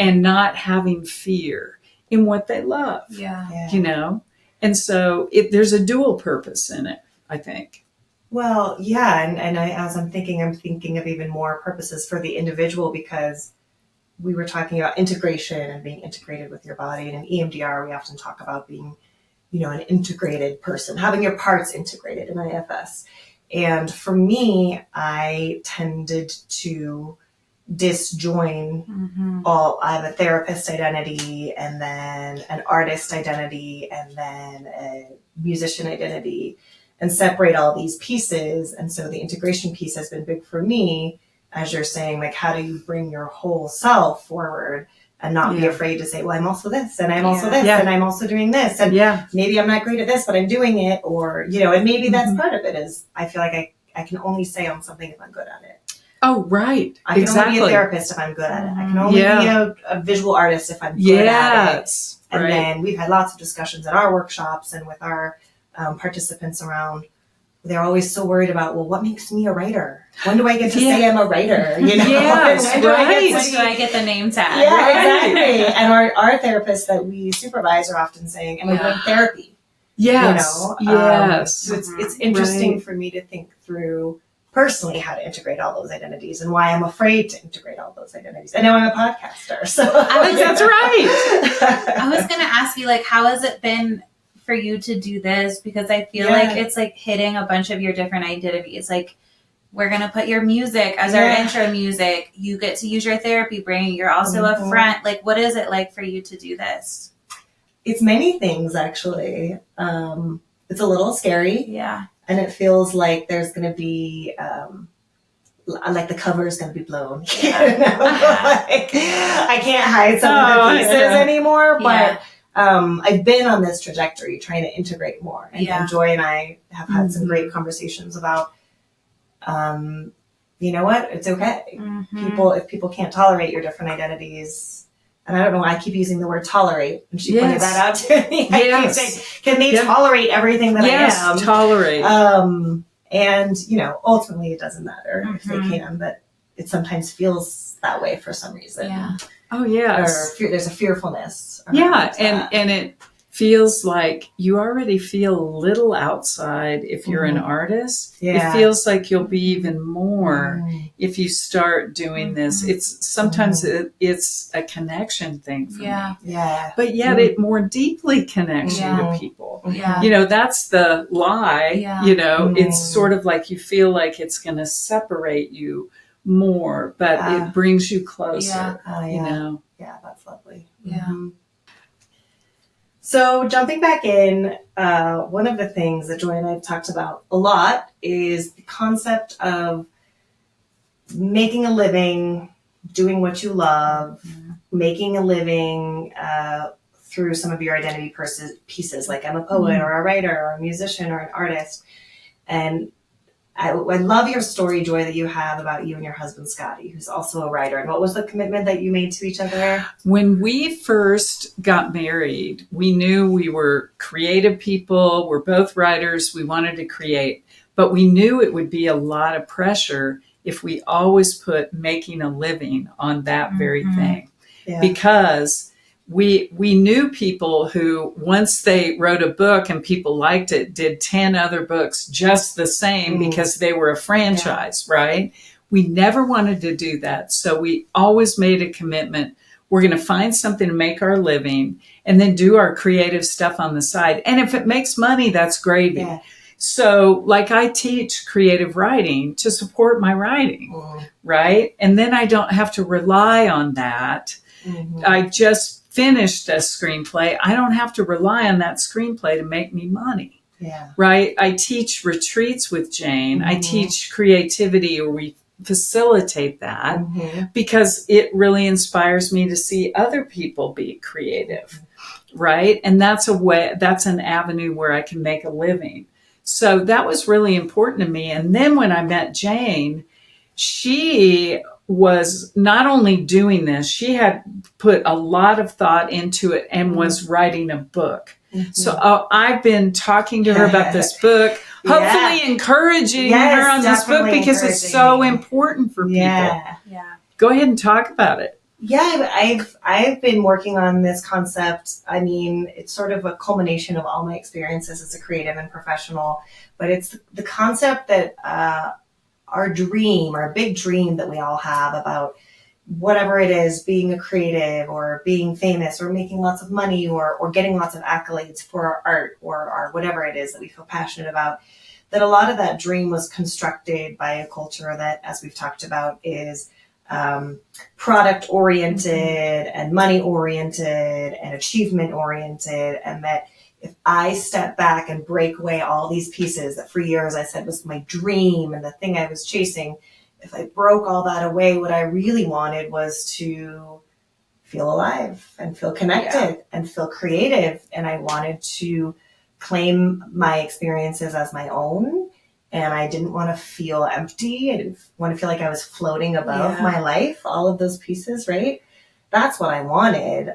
and not having fear in what they love, you know? And so there's a dual purpose in it, I think. Well, yeah, and as I'm thinking of even more purposes for the individual because we were talking about integration and being integrated with your body. And in EMDR, we often talk about being, you know, an integrated person, having your parts integrated in IFS. And for me, I tended to disjoin I have a therapist identity and then an artist identity and then a musician identity and separate all these pieces. And so the integration piece has been big for me as you're saying, like, how do you bring your whole self forward and not be afraid to say, well, I'm also this, and I'm also this, and I'm also doing this, and maybe I'm not great at this, but I'm doing it, or, you know, and maybe that's part of it is I feel like I can only say on something if I'm good at it. Oh, right. I can only be a therapist if I'm good at it. I can only be a visual artist if I'm good at it. And then we've had lots of discussions at our workshops and with our participants around. They're always so worried about, well, what makes me a writer? When do I get to say I'm a writer? You know, when do I get the name tag? Yeah, exactly. And our therapists that we supervise are often saying, "Am I doing therapy?" Yes, you know, yes. So it's interesting for me to think through personally how to integrate all those identities and why I'm afraid to integrate all those identities. I know I'm a podcaster, so that's right. I was going to ask you, like, how has it been for you to do this? Because I feel like it's like hitting a bunch of your different identities. Like, we're going to put your music as our intro music. You get to use your therapy brain. You're also a friend. Like, what is it like for you to do this? It's many things, actually. It's a little scary. Yeah. And it feels like there's going to be, like the cover is going to be blown. You know? Like, I can't hide some of the pieces anymore, but I've been on this trajectory trying to integrate more. And Joy and I have had some great conversations about, you know what, it's okay. If people can't tolerate your different identities, and I don't know why I keep using the word tolerate, and she pointed that out to me. I keep saying, can they tolerate everything that I am? Tolerate. And, you know, ultimately it doesn't matter if they can, but it sometimes feels that way for some reason. Yeah. Oh, yes. Or there's a fearfulness. And it feels like you already feel a little outside if you're an artist. It feels like you'll be even more if you start doing this. It's sometimes it's a connection thing for me. But yet it more deeply connects you to people. You know, that's the lie. You know, it's sort of like you feel like it's going to separate you more, but it brings you closer. You know. Yeah, that's lovely. So jumping back in, one of the things that Joy and I have talked about a lot is the concept of making a living, doing what you love, making a living through some of your identity pieces, like I'm a poet or a writer or a musician or an artist. And I love your story, Joy, that you have about you and your husband, Scotty, who's also a writer. And what was the commitment that you made to each other? When we first got married, we knew we were creative people. We're both writers. We wanted to create. But we knew it would be a lot of pressure if we always put making a living on that very thing. Because we knew people who, once they wrote a book and people liked it, did 10 other books just the same because they were a franchise, right? We never wanted to do that. So we always made a commitment. We're going to find something to make our living and then do our creative stuff on the side. And if it makes money, that's gravy. So like I teach creative writing to support my writing, right? And then I don't have to rely on that. I just finished a screenplay. I don't have to rely on that screenplay to make me money. Right? I teach retreats with Jane. I teach creativity, or we facilitate that because it really inspires me to see other people be creative. Right? And that's an avenue where I can make a living. So that was really important to me. And then when I met Jane, she was not only doing this, she had put a lot of thought into it and was writing a book. So I've been talking to her about this book, hopefully encouraging her on this book because it's so important for people. Go ahead and talk about it. I've been working on this concept. I mean, it's sort of a culmination of all my experiences as a creative and professional, but it's the concept that our dream, our big dream that we all have about whatever it is, being a creative or being famous or making lots of money or getting lots of accolades for our art or our whatever it is that we feel passionate about, that a lot of that dream was constructed by a culture that, as we've talked about, is product oriented and money oriented and achievement oriented, and that if I step back and break away all these pieces that for years I said was my dream and the thing I was chasing, if I broke all that away, what I really wanted was to feel alive and feel connected and feel creative. And I wanted to claim my experiences as my own. And I didn't want to feel empty. I didn't want to feel like I was floating above my life, all of those pieces, right? That's what I wanted.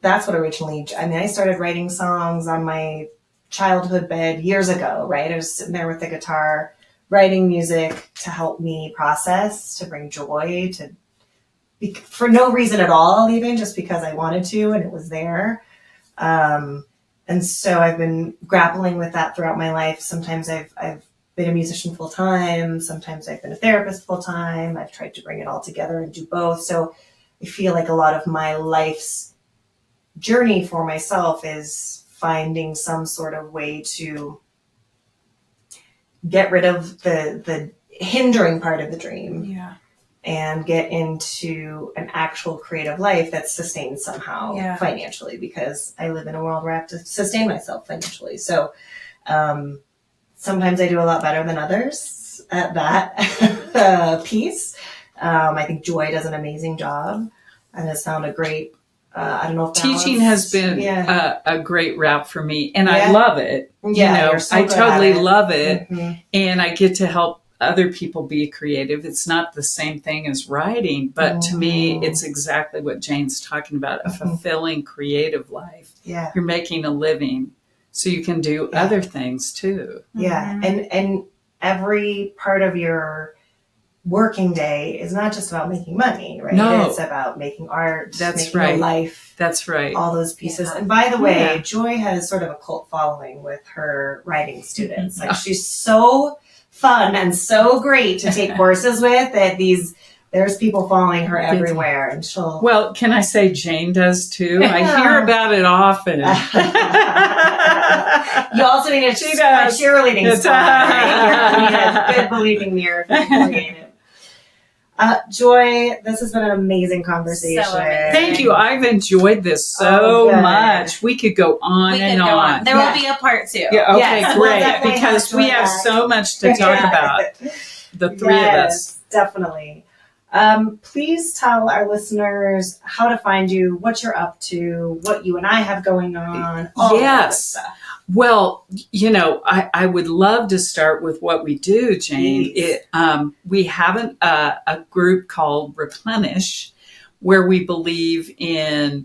That's what originally, I started writing songs on my childhood bed years ago, right? I was sitting there with the guitar, writing music to help me process, to bring joy, for no reason at all, even just because I wanted to and it was there. And so I've been grappling with that throughout my life. Sometimes I've been a musician full time. Sometimes I've been a therapist full time. I've tried to bring it all together and do both. So I feel like a lot of my life's journey for myself is finding some sort of way to get rid of the hindering part of the dream and get into an actual creative life that's sustained somehow financially, because I live in a world where I have to sustain myself financially. So sometimes I do a lot better than others at that piece. I think Joy does an amazing job and has found a great, I don't know if teaching has been a great route for me, and I love it. I totally love it. And I get to help other people be creative. It's not the same thing as writing, but to me, it's exactly what Jane's talking about, a fulfilling creative life. Yeah. You're making a living so you can do other things too. Yeah. And every part of your working day is not just about making money, right? No. It's about making art, That's making right. a life. That's right. All those pieces. And by the way, Joy has sort of a cult following with her writing students. Like, she's so fun and so great to take courses with that there's people following her everywhere, and she'll. Well, can I say Jane does too? I hear about it often. You also need a cheerleading squad, right? You need a good believing mirror if you're creative. Joy, this has been an amazing conversation. So amazing. Thank you. I've enjoyed this so much. We could go on and on. There will be a part 2. Yeah, okay, Yes, great. we'll because we have so much to talk about. The three of us. Definitely. Please tell our listeners how to find you, what you're up to, what you and I have going on. All that stuff. Well, I would love to start with what we do, Jane. We have a group called Replenish, where we believe in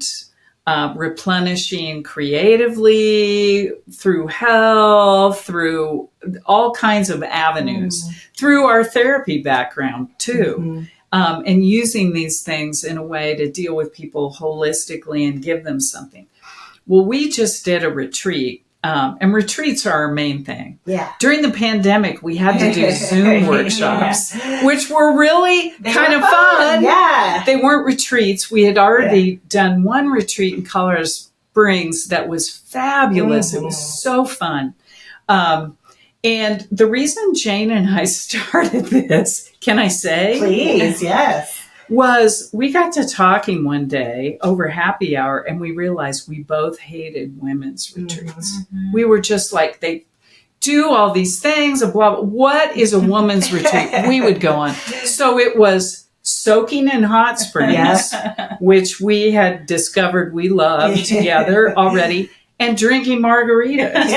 replenishing creatively, through health, through all kinds of avenues, through our therapy background too. And using these things in a way to deal with people holistically and give them something. Well, we just did a retreat. And retreats are our main thing. Yeah. During the pandemic, we had to do Zoom workshops, which were really kind of fun. Yeah. They weren't retreats. We had already done one retreat in Colorado Springs that was fabulous. It was so fun. And the reason Jane and I started this, can I say? Please, yes. Was we got to talking one day over happy hour, and we realized we both hated women's retreats. We were just like, they do all these things, and blah, blah. What is a woman's retreat? We would go on. So it was soaking in hot springs, which we had discovered we loved together already, and drinking margaritas.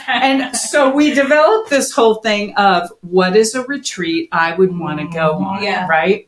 And so we developed this whole thing of what is a retreat I would want to go on, right?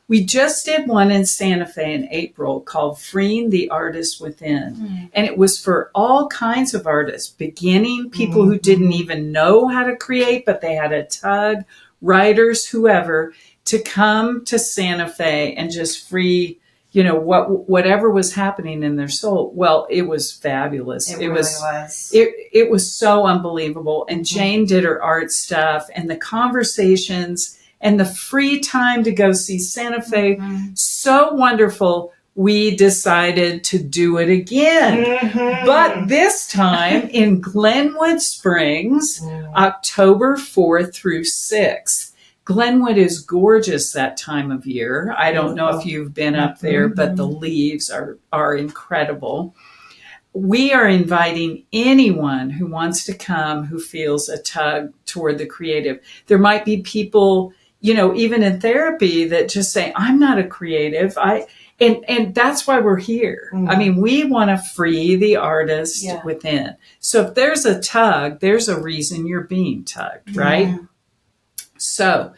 We just did one in Santa Fe in April called Freeing the Artist Within. And it was for all kinds of artists, beginning people who didn't even know how to create, but they had a tug, writers, whoever, to come to Santa Fe and just free, whatever was happening in their soul. Well, it was fabulous. It really was. It was so unbelievable. And Jane did her art stuff, and the conversations and the free time to go see Santa Fe. So wonderful. We decided to do it again. But this time in Glenwood Springs, October 4th through 6th. Glenwood is gorgeous that time of year. I don't know if you've been up there, but the leaves are incredible. We are inviting anyone who wants to come who feels a tug toward the creative. There might be people even in therapy that just say, I'm not a creative. And that's why we're here. Mm-hmm. I mean, we want to free the artist within. So if there's a tug, there's a reason you're being tugged, right? Yeah. So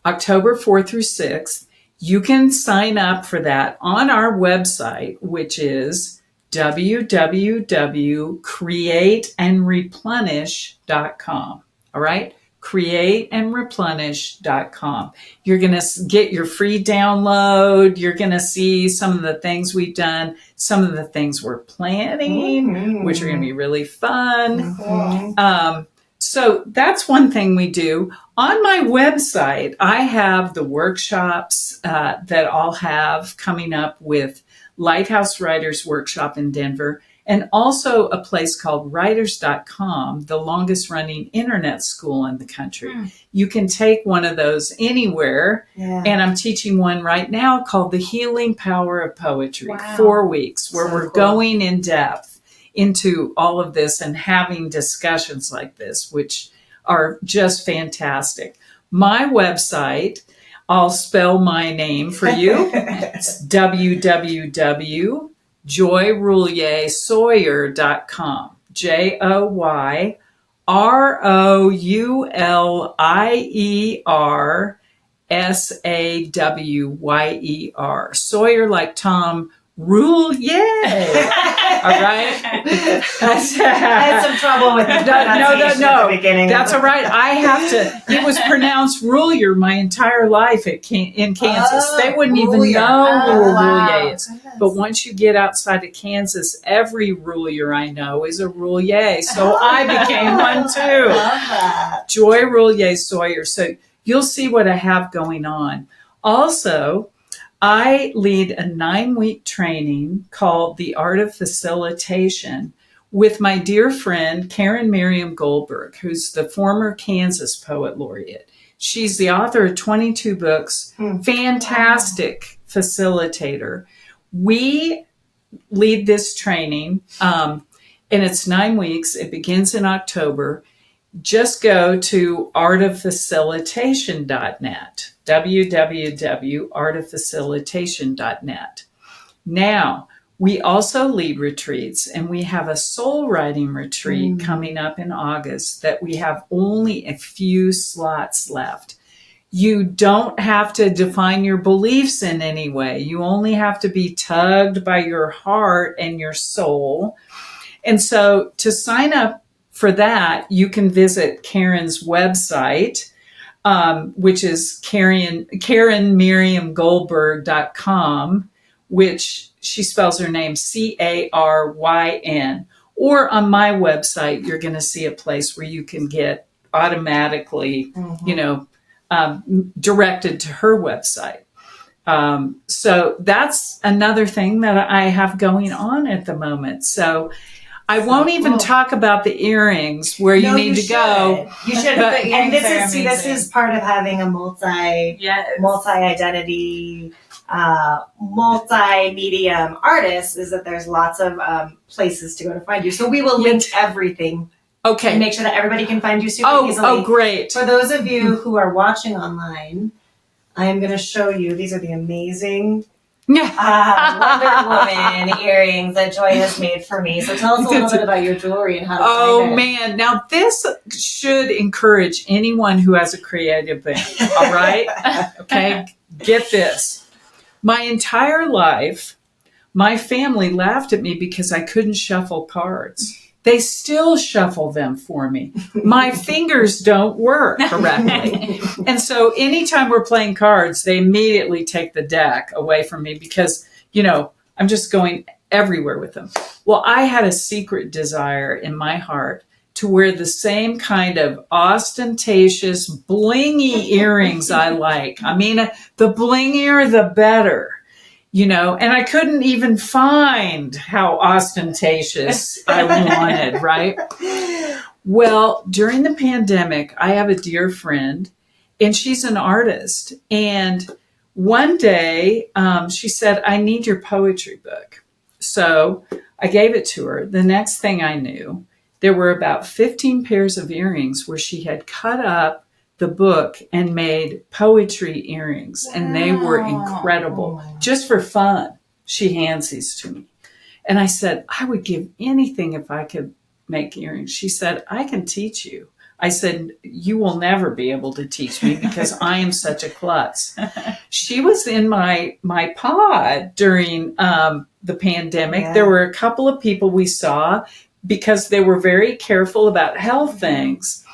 October 4th through 6th, you can sign up for that on our website, which is www.createandreplenish.com. All right? Createandreplenish.com. You're going to get your free download. You're going to see some of the things we've done, some of the things we're planning, which are going to be really fun. Mm-hmm. So that's one thing we do. On my website, I have the workshops that I'll have coming up with Lighthouse Writers Workshop in Denver, and also a place called writers.com, the longest running internet school in the country. You can take one of those anywhere. Yeah. And I'm teaching one right now called The Healing Power of Poetry, 4 weeks, where we're going in depth into all of this and having discussions like this, which are just fantastic. My website, I'll spell my name for you. It's www.joyrouliersawyer.com. JoyRoulierSawyer. Sawyer like Tom Roulier. All right. I had some trouble with the pronunciation at the beginning. That's all right. I have to. It was pronounced Roulier my entire life in Kansas. They wouldn't even know who a Roulier is. But once you get outside of Kansas, every Roulier I know is a Roulier. So I became one too. Joy Roulier Sawyer. So you'll see what I have going on. Also, I lead a 9-week training called The Art of Facilitation with my dear friend, Karen Miriam Goldberg, who's the former Kansas Poet Laureate. She's the author of 22 books, fantastic facilitator. We lead this training, and it's 9 weeks. It begins in October. Just go to artoffacilitation.net, www.artoffacilitation.net. Now, we also lead retreats, and we have a soul writing retreat coming up in August that we have only a few slots left. You don't have to define your beliefs in any way. You only have to be tugged by your heart and your soul. And so to sign up for that, you can visit Karen's website, which is KarenMiriamGoldberg.com, which she spells her name Caryn. Or on my website, you're going to see a place where you can get automatically, directed to her website. So that's another thing that I have going on at the moment. So I won't even talk about the earrings where you need to go. You should. And this is part of having a multi-identity, multi-medium artist, is that there's lots of places to go to find you. So we will link everything. Okay. And make sure that everybody can find you super easily. Oh, great. For those of you who are watching online, I am going to show you. These are the amazing Wonder Woman earrings that Joy has made for me. So tell us a little bit about your jewelry and how to find it. Oh, man. Now, this should encourage anyone who has a creative bent. All right? Okay? Get this. My entire life, my family laughed at me because I couldn't shuffle cards. They still shuffle them for me. My fingers don't work correctly. And so anytime we're playing cards, they immediately take the deck away from me because, I'm just going everywhere with them. Well, I had a secret desire in my heart to wear the same kind of ostentatious, blingy earrings I like. I mean, the blingier, the better. And I couldn't even find how ostentatious I wanted, right? Well, during the pandemic, I have a dear friend, and she's an artist. And one day, she said, I need your poetry book. So I gave it to her. The next thing I knew, there were about 15 pairs of earrings where she had cut up the book and made poetry earrings, and they were incredible. Just for fun, she hands these to me. And I said, I would give anything if I could make earrings. She said, I can teach you. I said, you will never be able to teach me because I am such a klutz. She was in my pod during the pandemic. Yeah. There were a couple of people we saw because they were very careful about health things.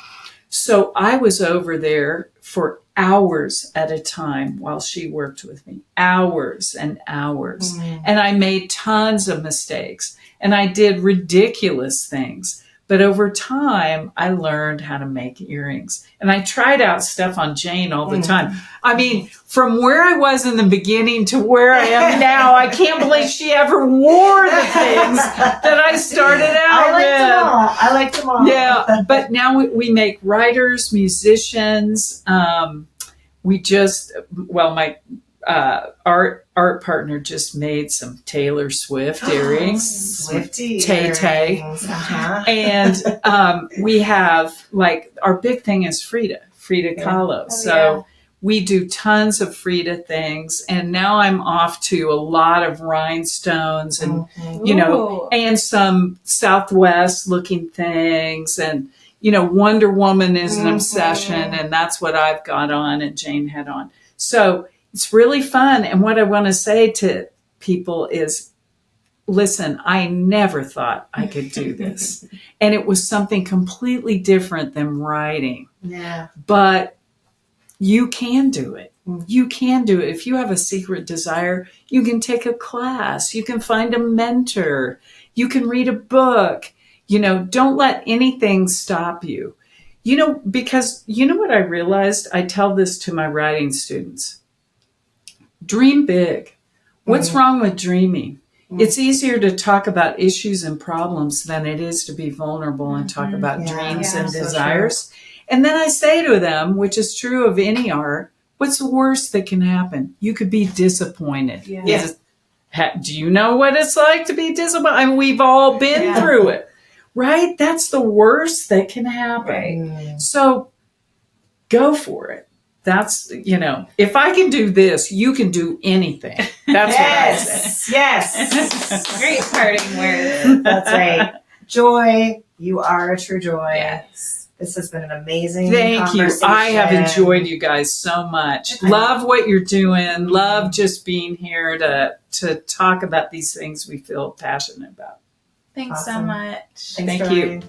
So I was over there for hours at a time while she worked with me, hours and hours. And I made tons of mistakes and I did ridiculous things. But over time, I learned how to make earrings. And I tried out stuff on Jane all the time. I mean, from where I was in the beginning to where I am now, I can't believe she ever wore the things that I started out with. I liked them all. Yeah, but now we make writers, musicians. My art partner just made some Taylor Swift earrings. Swiftie Tay-Tay. earrings. And we have, like, our big thing is Frida Kahlo. So we do tons of Frida things. And now I'm off to a lot of rhinestones and, and some Southwest looking things. And, Wonder Woman is an obsession. And that's what I've got on and Jane had on. So it's really fun. And what I want to say to people is, listen, I never thought I could do this. And it was something completely different than writing. Yeah. But you can do it. You can do it. If you have a secret desire, you can take a class. You can find a mentor. You can read a book. Don't let anything stop you. Because what I realized? I tell this to my writing students. Dream big. What's wrong with dreaming? It's easier to talk about issues and problems than it is to be vulnerable and talk about dreams and desires. And then I say to them, which is true of any art, what's the worst that can happen? You could be disappointed. Yeah. Do you know what it's like to be disappointed? I mean, we've all been through it, right? That's the worst that can happen. Right. So go for it. That's, if I can do this, you can do anything. That's what I say. Yes. Great parting words. That's right. Joy, you are a true joy. Yes. This has been an amazing Thank you. I have enjoyed you guys so much. Love what you're doing. Love just being here to talk about these things we feel passionate about. Thanks so much. Thank you.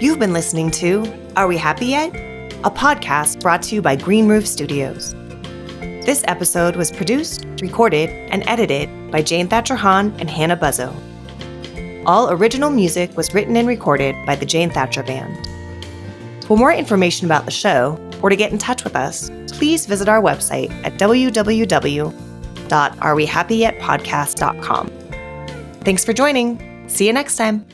You've been listening to Are We Happy Yet? A podcast brought to you by Green Roof Studios. This episode was produced, recorded, and edited by Jane Thatcher Hahn and Hannah Buzzo. All original music was written and recorded by the Jane Thatcher Band. For more information about the show, or to get in touch with us, please visit our website at www.arewehappyyetpodcast.com. Thanks for joining. See you next time.